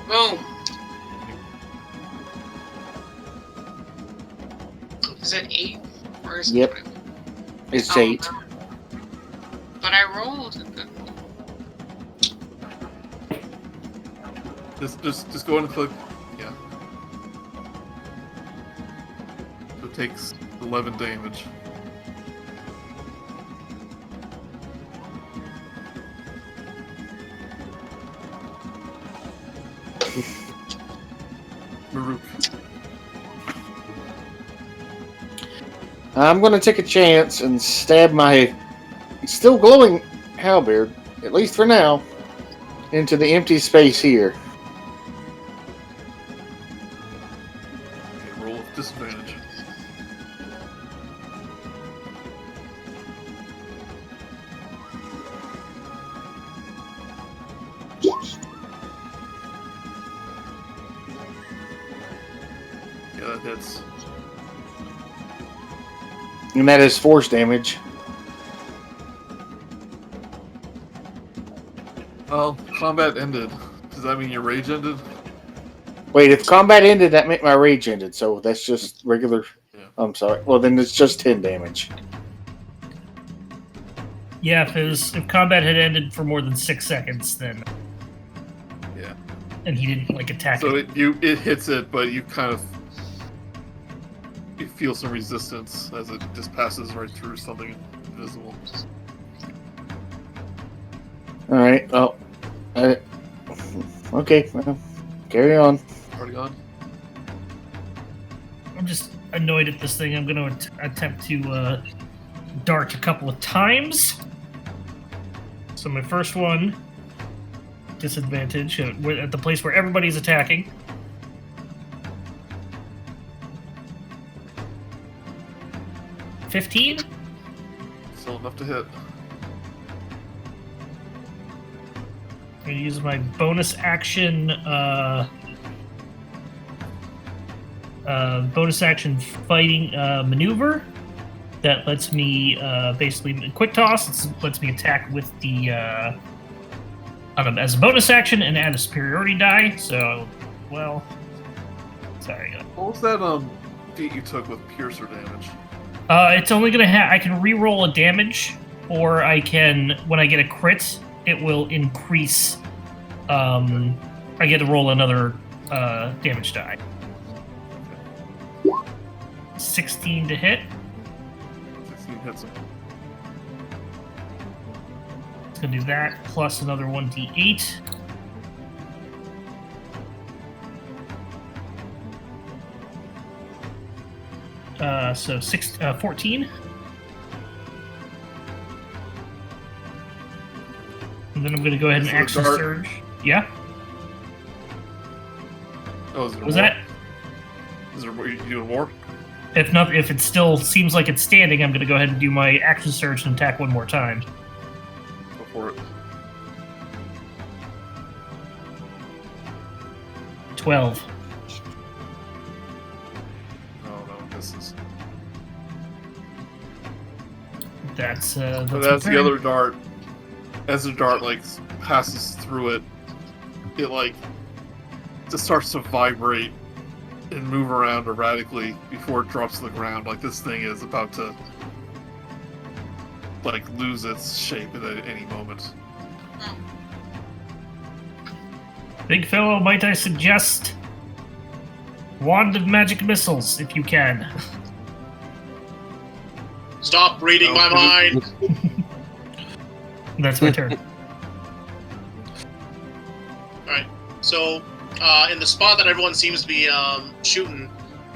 boom. Is it 8? Or is Yep. it? It's Oh, 8. no. But I rolled. Just go and click. Yeah. So it takes 11 damage. Murook. I'm going to take a chance and stab my still glowing halberd, at least for now, into the empty space here. Okay, roll with disadvantage. Yeah, that hits. And that is force damage. Well, combat ended. Does that mean your rage ended? Wait, if combat ended, that meant my rage ended, so that's just regular... Yeah. I'm sorry. Well, then it's just 10 damage. Yeah, if combat had ended for more than 6 seconds, then Yeah. and he didn't like attack So it. it hits it, but you kind of you feel some resistance as it just passes right through something invisible. Alright, well... okay, well, carry on. Already gone. I'm just annoyed at this thing. I'm going to attempt to dart a couple of times. So my first one, disadvantage at the place where everybody's attacking. $15. Still enough to hit. I'm going to use my bonus action. Bonus action fighting maneuver that lets me basically quick toss. It lets me attack with the as a bonus action and add a superiority die. So, well, sorry. What was that feat you took with piercer damage? It's only gonna have. I can re-roll a damage, or I can when I get a crit, it will increase. I get to roll another damage die. 16 to hit. 16 hits him. It's gonna do that plus another 1d8. So 14. And then I'm gonna go ahead and Is there a action dart? surge. Yeah. Oh, is there Was more? that? Is there more? You doing more? If not, if it still seems like it's standing, I'm gonna go ahead and do my action surge and attack one more time. Go for it. 12. Oh no, misses. That's But my that's the turn. other dart. As the dart like passes through it, it like just starts to vibrate and move around erratically before it drops to the ground. Like this thing is about to like lose its shape at any moment. BigFellow, might I suggest Wand of Magic Missiles, if you can. Stop reading my mind. That's my turn. Alright, so in the spot that everyone seems to be shooting,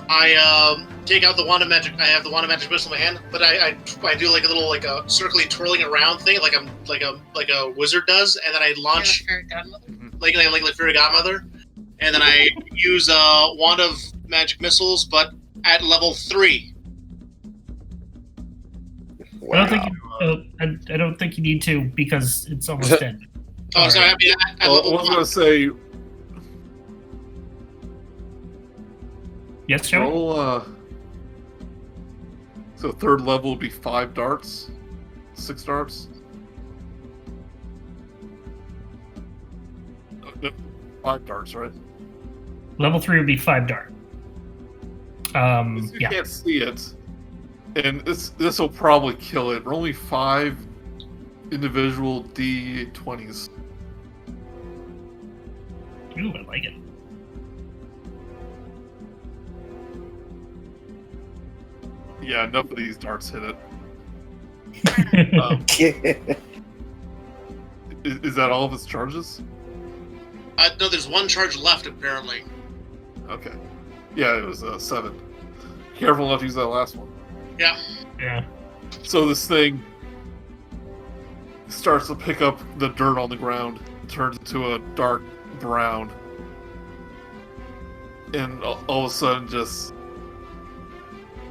I take out the wand of magic. I have the wand of magic missile in my hand, but I do like a little like a circly twirling around thing, like I'm like a wizard does, and then I launch Fairy godmother. like Fairy Godmother, and then I use wand of magic missiles, but at level 3. I don't think I don't think you need to because it's almost dead. Oh, sorry, I mean at Well, I level was 1. gonna say Yes, Joe? roll. So third level would be 5 darts, 6 darts. 5 darts, right? Level 3 would be 5 dart. You Yeah. can't see it, and this will probably kill it. We're only 5 individual D20s. Ooh, I like it. Yeah, enough of these darts hit it. Is that all of its charges? No, there's one charge left apparently. Okay. Yeah, it was 7. Careful not to use that last one. Yeah. So this thing starts to pick up the dirt on the ground, turns into a dark brown, and all of a sudden just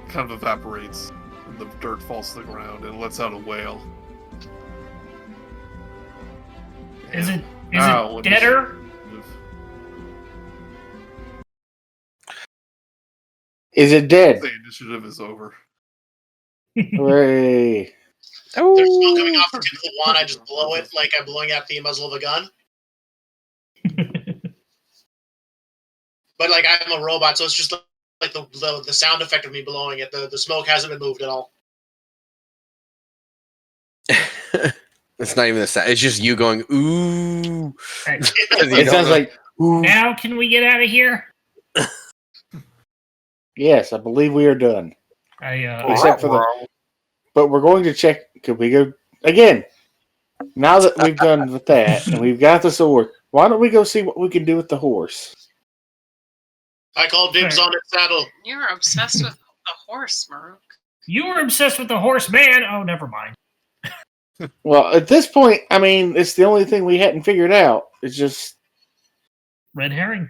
kind of evaporates, and the dirt falls to the ground and lets out a wail. Is it Now, deader? Is it dead? The initiative is over. Hooray. There's smoke coming off the tip of the wand. I just blow it like I'm blowing out the muzzle of a gun. But like I'm a robot, so it's just like the sound effect of me blowing it. The smoke hasn't been moved at all. It's not even the sound. It's just you going, ooh. It sounds like, ooh. Now can we get out of here? Yes, I believe we are done. Except for but we're going to check. Could we go again? Now that we've done with that and we've got the sword, why don't we go see what we can do with the horse? I call dibs on its saddle. You're obsessed with the horse, Murook. You were obsessed with the horse, man. Oh, never mind. Well, at this point, I mean, it's the only thing we hadn't figured out. It's just Red herring.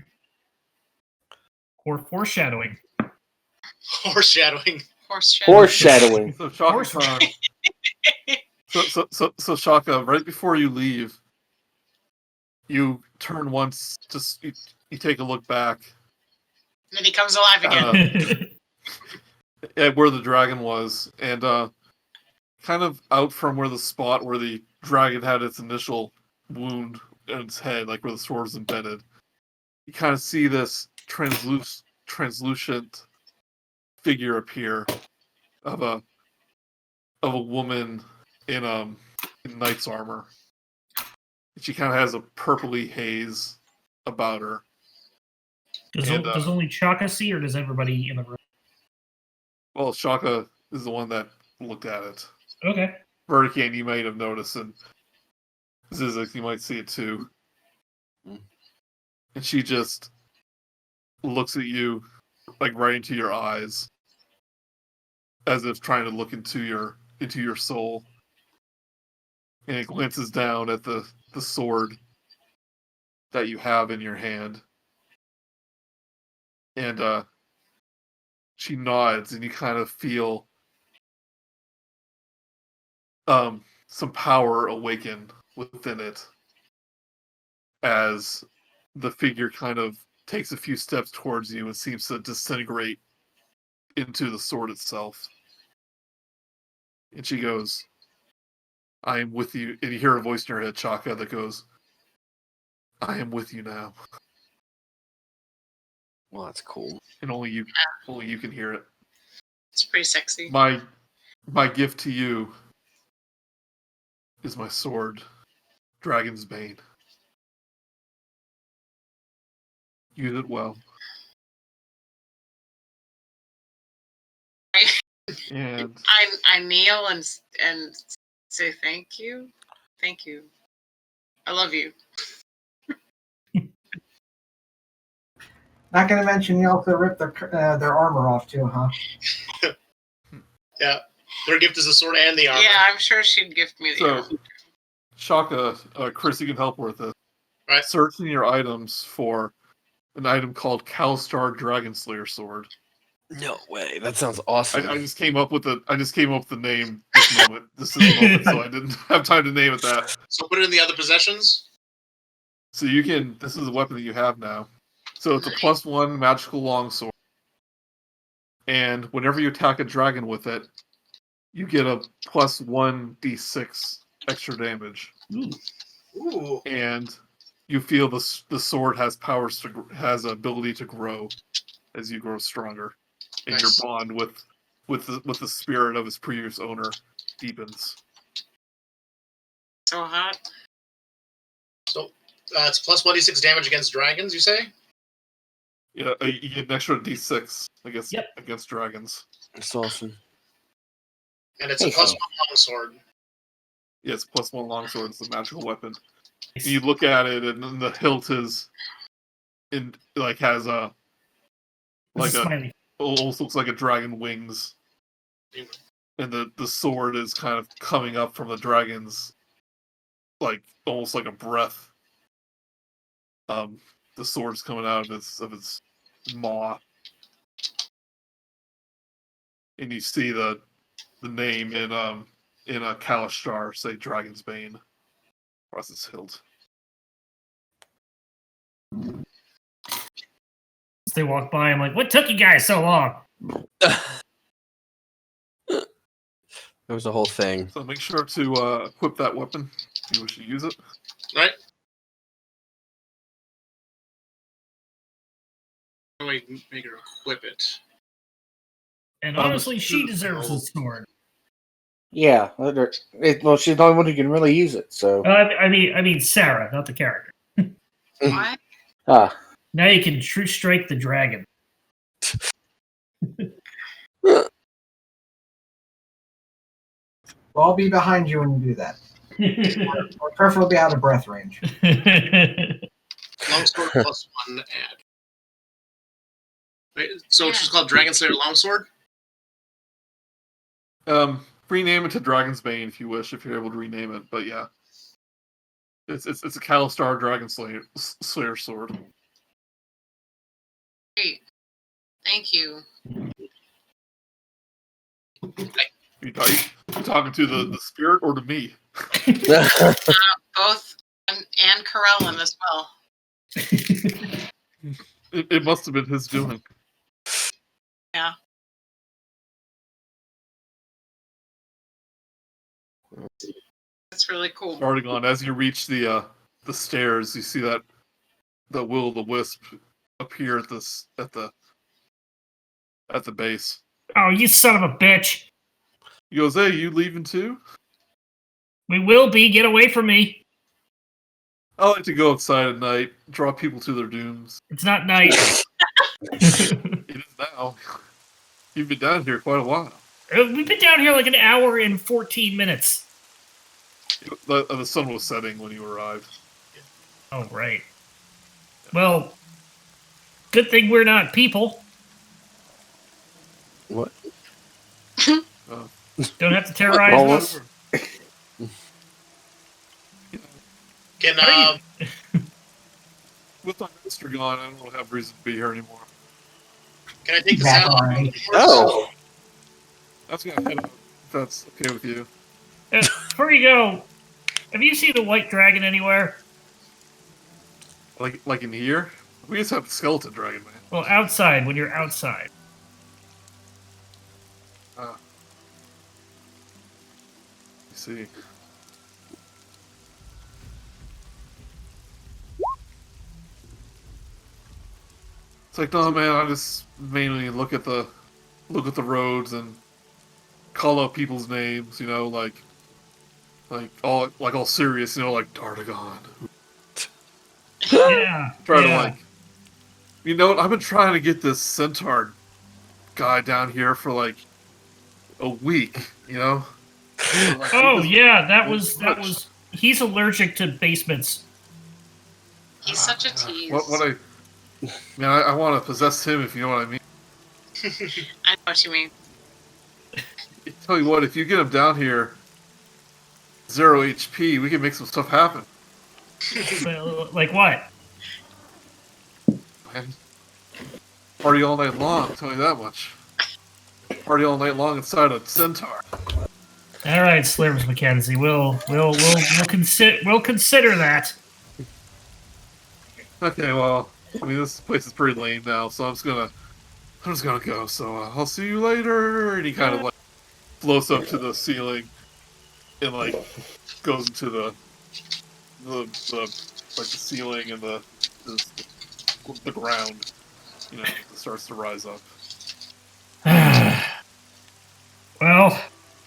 Or foreshadowing. Foreshadowing. foreshadowing. So Shaka, so Shaka, right before you leave, you turn once, just you take a look back And then he comes alive again. at where the dragon was, and kind of out from where the spot where the dragon had its initial wound in its head, like where the sword was embedded, you kind of see this translucent figure appear of a woman in knight's armor. She kind of has a purpley haze about her. Does only Chaka see, or does everybody in the room? Well, Shaka is the one that looked at it. Okay. Verikan, you might have noticed, and Zyzzyx, you might see it too. And she just looks at you, like right into your eyes, as if trying to look into your soul. And it glances down at the sword that you have in your hand. And she nods, and you kind of feel some power awaken within it as the figure kind of takes a few steps towards you and seems to disintegrate into the sword itself. And she goes, I am with you. And you hear a voice in your head, Chaka, that goes, I am with you now. Well, that's cool. And only you can hear it. It's pretty sexy. My gift to you is my sword, Dragon's Bane. Use it well. And I kneel and say thank you. Thank you. I love you. Not going to mention you also ripped their armor off too, huh? Yeah. Their gift is the sword and the armor. Yeah, I'm sure she'd gift me the so, armor. Shaka, Chris, you can help with this. Right. Search in your items for an item called Kalashtar Dragon Slayer Sword. No way. That sounds awesome. I just came up with the name this moment. This moment, so I didn't have time to name it that. So put it in the other possessions. So you can. This is a weapon that you have now. So it's a +1 magical longsword, and whenever you attack a dragon with it, you get a +1 d6 extra damage. Ooh. And you feel the sword has has ability to grow as you grow stronger, and Nice. your bond with the spirit of its previous owner deepens. So hot. So it's +1 d6 damage against dragons, you say? Yeah, you get an extra d6 against dragons. That's awesome. And it's a +1 longsword. Yeah, it's +1 longsword. It's a magical weapon. You look at it, and then the hilt has like a Smiley. almost looks like a dragon wings, and the sword is kind of coming up from the dragon's, like almost like a breath. The sword's coming out of its maw, and you see the name in a Kalashtar, say Dragon's Bane, across its hilt. As they walk by, I'm like, "What took you guys so long?" There was a whole thing. So make sure to equip that weapon if you wish to use it. Right? How do I make her equip it? And honestly, she deserves a sword. Yeah. Well, she's the only one who can really use it. So. I mean, Sarah, not the character. What? Ah. Now you can true strike the dragon. I'll be behind you when you do that. Or preferably out of breath range. Longsword plus 1 add. Wait, so she's called Dragon Slayer Longsword? Rename it to Dragon's Bane if you wish, if you're able to rename it. But yeah, it's a Kalashtar Dragon Slayer sword. Great. Thank you. You talking to the spirit or to me? Both and Corellin as well. It must have been his doing. Yeah. That's really cool. Starting on, as you reach the stairs, you see that the will-o'-the-wisp appear at the base. Oh, you son of a bitch! He goes, "Hey, you leaving too?" We will be. Get away from me. I like to go outside at night, draw people to their dooms. It's not night. It is now. You've been down here quite a while. We've been down here like an hour and 14 minutes. The sun was setting when you arrived. Oh, right. Well, good thing we're not people. What? Don't have to terrorize us. Can With my master gone, I don't have reason to be here anymore. can I take the saddle off? Oh. That's gonna head out, if that's okay with you. Before you go, have you seen the white dragon anywhere? Like in here? We just have the skeleton dragon, man. Well, outside, when you're outside. You see. It's like, no, man. I just mainly look at the roads and call out people's names. You know, like all serious. You know, like Dardagon. Yeah. Try to you know what? I've been trying to get this centaur guy down here for like a week. You know. Like, Oh yeah, that was. He's allergic to basements. He's such a tease. I want to possess him, if you know what I mean. I know what you mean. Tell you what, if you get him down here, 0 HP, we can make some stuff happen. Like what? Man. Party all night long, I'll tell you that much. Party all night long inside a centaur. All right, Slivers Mackenzie, we'll consider that. Okay, well, I mean, this place is pretty lame now, so I'm just gonna go. So I'll see you later. And he kind of like floats up to the ceiling and like goes into the ceiling and the ground. You know, it starts to rise up. Well,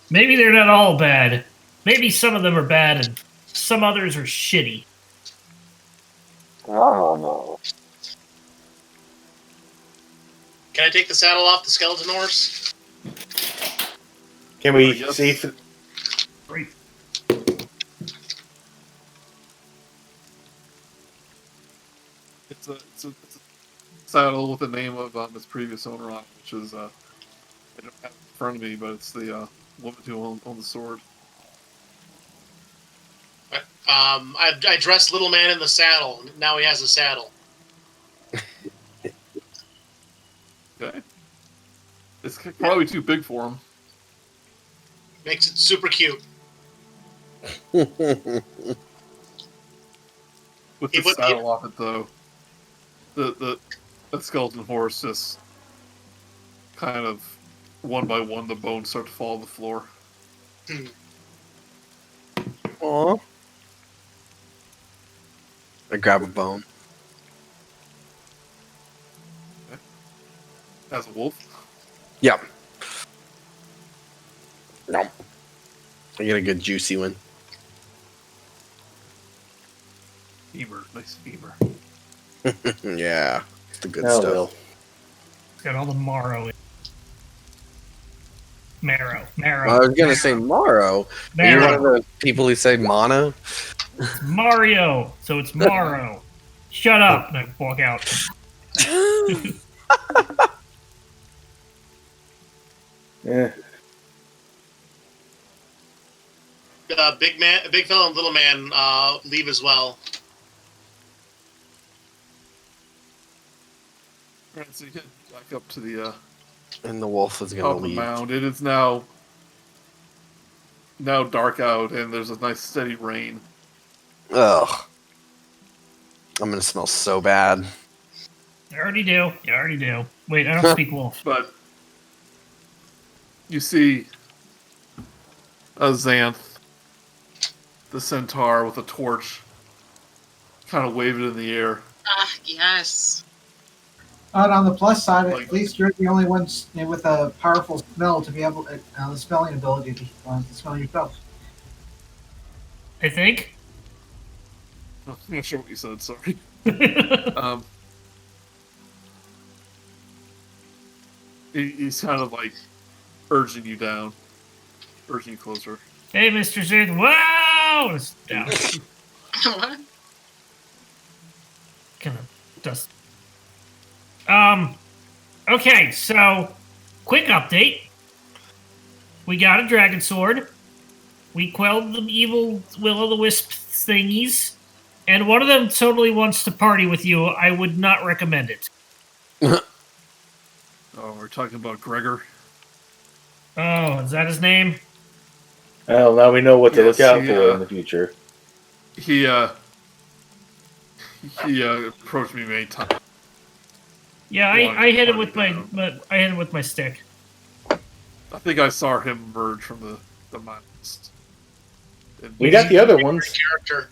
maybe they're not all bad. Maybe some of them are bad and some others are shitty. Oh. Can I take the saddle off the skeleton horse? Can we Yes. see if Great. It's a saddle with the name of its previous owner on it, which is I don't have it in front of me, but it's the woman who owned the sword. I dressed little man in the saddle. Now he has a saddle. Okay. It's probably too big for him. Makes it super cute. With He the would- saddle off it, though, the skeleton horse just kind of one by one the bones start to fall on the floor. Aw. I grab a bone. As a wolf. Yep. No. I get a good juicy one. Femur, nice femur. Yeah. It's the good Oh, stuff. well. It's got all the marrow in. Marrow. I was gonna say Morrow. Are you one of Marrow. the people who say mono? It's Mario, so it's Morrow. Shut up! And I walk out. Yeah. Big fellow and little man leave as well. Alright, so you get back up to the And the wolf is gonna top of the leave. mound. It is now dark out, and there's a nice steady rain. Ugh. I'm gonna smell so bad. You already do. Wait, I don't speak wolf. But you see a Xanth, the centaur, with a torch, kind of wave it in the air. Ah, yes. But on the plus side, Like- at least you're the only one with a powerful smell to be able to, the smelling ability to smell yourself. I think. I'm not sure what you said, sorry. He's kind of like urging you down, urging you closer. Hey, Mr. Zith. Wow! It's down. What? Kind of dust. Okay, so quick update. We got a dragon sword. We quelled the evil will-o'-the-wisp thingies, and one of them totally wants to party with you. I would not recommend it. Oh, we're talking about Gregor. Oh, is that his name? Well, now we know what to Yes, look out he, for in the future. He approached me many times. Yeah, I hit him with my stick. I think I saw him emerge from the mist. And We got the other ones. Character.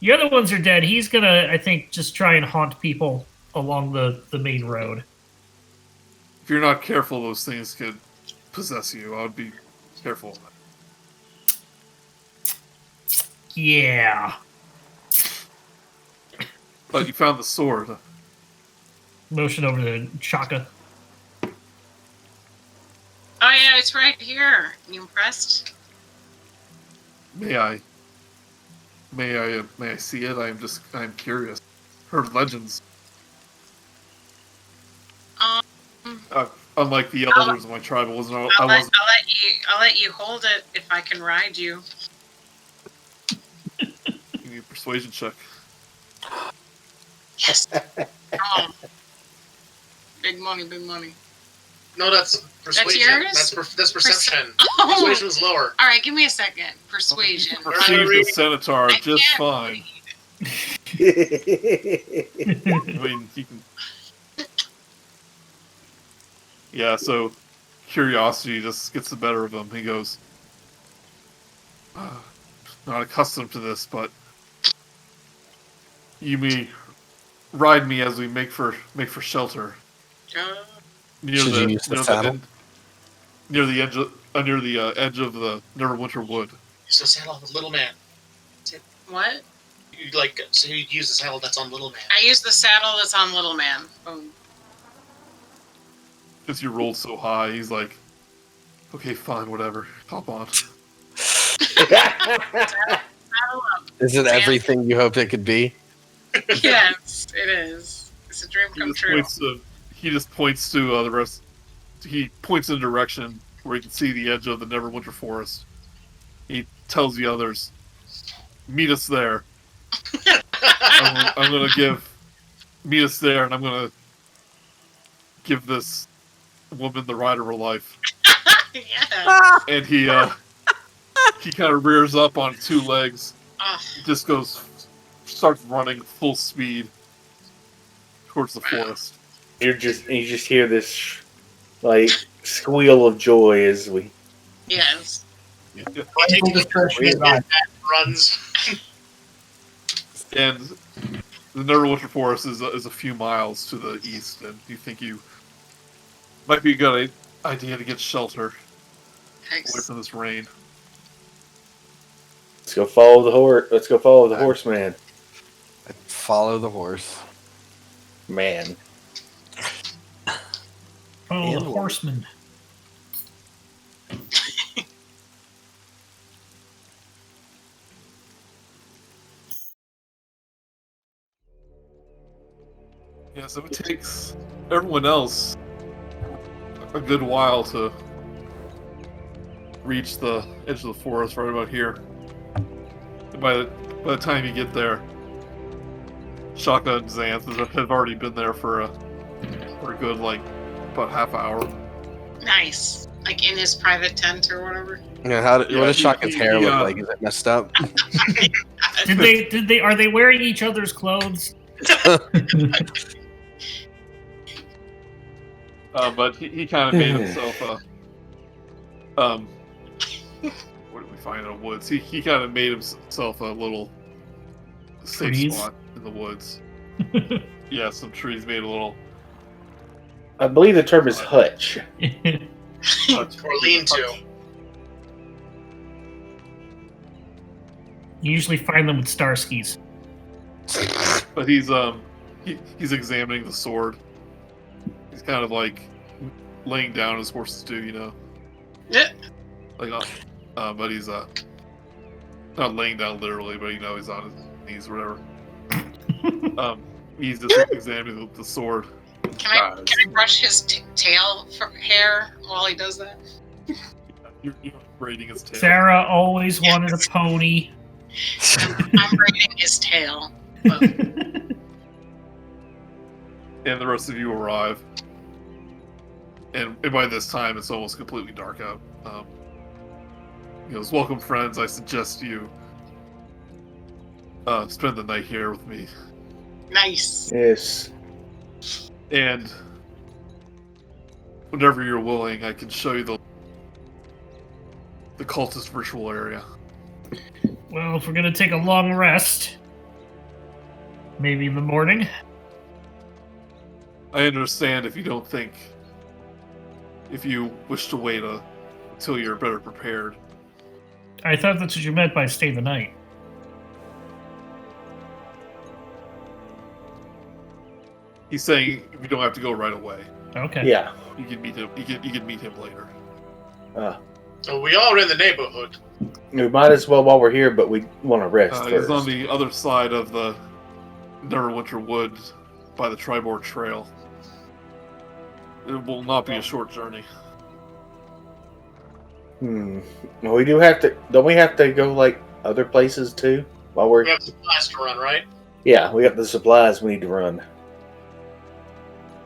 The other ones are dead. He's gonna, I think, just try and haunt people along the main road. If you're not careful, those things could possess you. I would be careful of that. Yeah. But you found the sword. Motion over to Chaka. Oh yeah, it's right here. You impressed? May I see it? I'm curious. Heard legends. Unlike the elders of my tribe, I'll let you hold it if I can ride you. Give me a persuasion check. Yes. Oh. Big money, big money. No, that's persuasion. yours? That's perception. Oh. Persuasion is lower. All right, give me a second. Persuasion. Perceive the centaur I just can't fine. Yeah. I mean, he can. Yeah, so curiosity just gets the better of him. He goes, not accustomed to this, but you may ride me as we make for shelter. Should you use the saddle? Near the edge of the Neverwinter Wood. Use the saddle with little man. What? So you use the saddle that's on little man. I use the saddle that's on Little Man. Boom. Because you rolled so high, he's like, okay, fine, whatever. Hop on. Saddle up. Is it everything you hoped it could be? Yes, it is. This dream come true. He just points to the rest. He points in a direction where you can see the edge of the Neverwinter Forest. He tells the others, "Meet us there. I'm going to meet us there, and I'm going to give this woman the ride of her life." Yeah. And he kind of rears up on 2 legs. He just starts running full speed towards the forest. You just hear this like squeal of joy as we. Yes. Yeah. He takes and runs. And the Neverwinter Forest is a few miles to the east, and you think you might be a good idea to get shelter away from this rain. Let's go follow the horse. Let's go follow the horseman. Follow the horse. Man. Oh, the horseman. Yeah, so it takes everyone else a good while to reach the edge of the forest right about here. And by the time you get there, Chaka and Xanth have already been there for a good, about half hour. Nice. Like in his private tent or whatever. Yeah, what does Chaka's hair look like? Is it messed up? Are they wearing each other's clothes? But he kind of made himself what did we find in the woods? He kind of made himself a little safe spot in the woods. Yeah, some trees made a little. I believe the term is hutch. Or lean-to. You usually find them with star skis. But he's examining the sword. He's kind of laying down as horses do, Yeah. But he's not laying down literally, but he's on his knees or whatever. He's just examining the sword. Can I brush his tail hair while he does that? You're braiding his tail. Sarah always wanted a pony. I'm braiding his tail. But... And the rest of you arrive. And by this time, it's almost completely dark out. He goes, "Welcome, friends. I suggest you spend the night here with me." Nice. Yes. And whenever you're willing, I can show you the cultist ritual area. Well, if we're gonna take a long rest, maybe in the morning. I understand if you wish to wait until you're better prepared. I thought that's what you meant by stay the night. He's saying you don't have to go right away. Okay. Yeah. You can meet him. You can meet him later. So we are in the neighborhood. We might as well while we're here, but we want to rest first. He's on the other side of the Neverwinter Woods by the Tribord Trail. It will not be a short journey. Well, we do have to. Don't we have to go other places too? While We have supplies to run, right? Yeah, we got the supplies we need to run.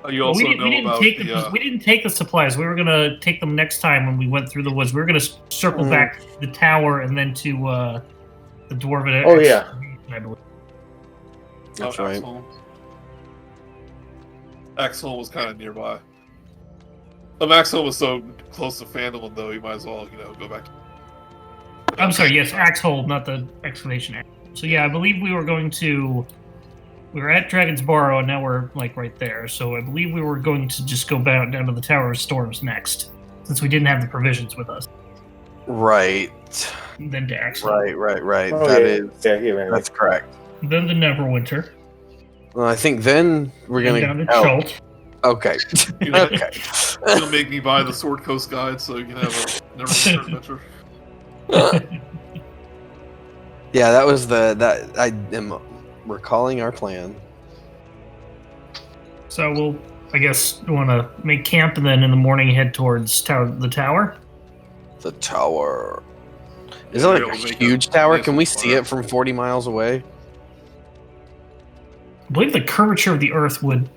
You also we know about we didn't take the supplies. We were gonna take them next time when we went through the woods. We were gonna circle back to the tower and then to the Dwarven. Oh yeah. I believe. That's right. Axel was kind of nearby. Axel was so close to Phandalin, though, he might as well, go back. I'm sorry. Yes, Axhold, not the exclamation. So yeah, I believe we were at Dragon's Barrow, and now we're right there. So I believe we were going to just go down to the Tower of Storms next, since we didn't have the provisions with us. Right. Then to Axel. Right. Oh, That's correct. Then the Neverwinter. Well, I think then we're gonna Down to Chult. Okay. Okay. You'll make me buy the Sword Coast Guide so you can have a Neverwinter adventure. Yeah, that I am recalling our plan. So we'll, I guess, want to make camp and then in the morning head towards the tower. The tower. Is it like a huge tower? Can we see it from 40 miles away? I believe the curvature of the Earth would,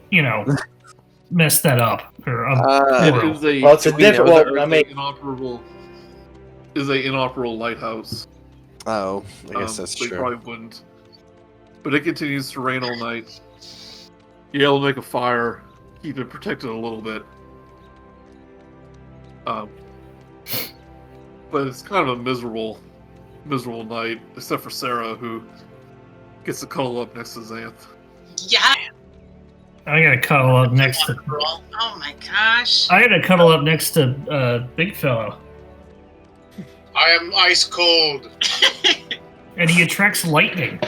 mess that up. It is Well, it's a different. Well, I mean, is a inoperable lighthouse. Oh, I guess that's so true. Probably wouldn't. But it continues to rain all night. You're able to make a fire, keep it protected a little bit. But it's kind of a miserable night, except for Sarah, who gets to cuddle up next to Xanth. Yeah. I gotta cuddle up next to. Oh my gosh. I gotta cuddle up next to BigFellow. I am ice cold. And he attracts lightning.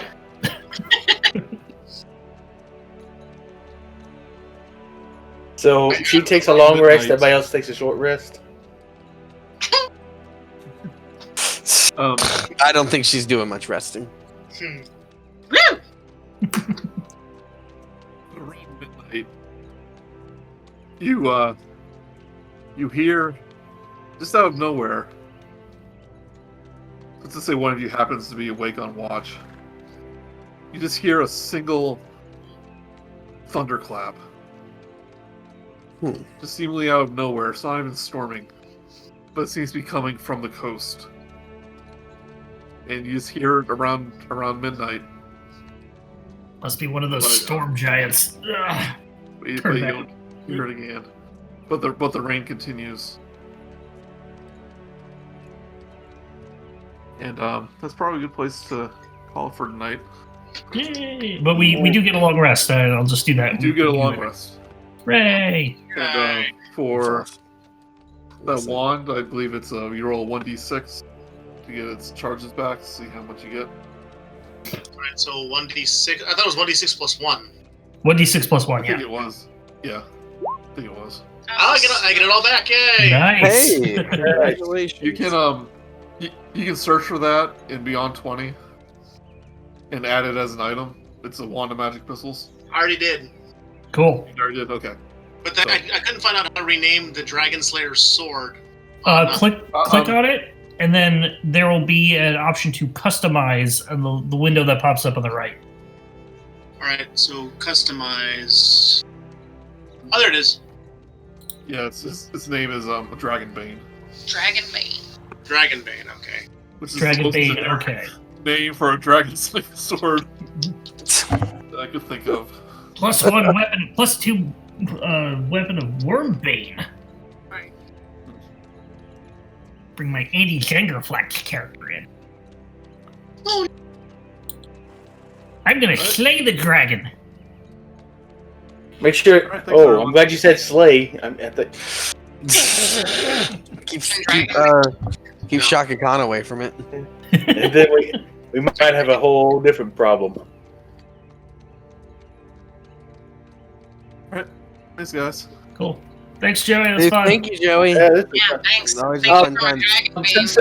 so she takes a long rest, everybody else takes a short rest. I don't think she's doing much resting. Woo! Around midnight, you hear, just out of nowhere, let's just say one of you happens to be awake on watch, you just hear a single thunderclap. Just seemingly out of nowhere. It's not even storming, but it seems to be coming from the coast. And you just hear it around midnight. Must be one of those storm giants. Ugh. But you don't hear it again. But the rain continues. And that's probably a good place to call it for tonight. Yay. But we do get a long rest. I'll just do that. You do get a long rest. Hooray! And for that wand, I believe it's you roll a 1d6 to get its charges back to see how much you get. Alright, so 1d6. I thought it was 1d6 plus 1. 1d6 plus 1, I think it was. Yeah. I think it was. I get it all back, yay! Nice. Hey, congratulations. You can you can search for that in Beyond 20 and add it as an item. It's a wand of magic pistols. I already did. Cool. You already did? Okay. But then I couldn't find out how to rename the Dragon Slayer's sword. Click on it, and then there will be an option to customize in the window that pops up on the right. Alright, so customize. Oh, there it is. Yeah, its name is Dragonbane. Dragonbane, okay. Which is Dragon the most Bane, generic okay. name for a dragon slaying sword that I could think of. +1 weapon, +2 weapon of Wormbane. Right. Bring my Andy Jengerflack character in. Oh. I'm gonna slay the dragon. Make sure. Alright, thanks, everyone. I'm glad you said slay. Keep Chaka Kahn away from it. And then we might have a whole different problem. Alright. Thanks, guys. Cool. Thanks, Joey. That's Dude, fun. thank you, Joey. Yeah, this is Yeah, fun. thanks. Always Thank fun you for our times. Dragon Bane. Since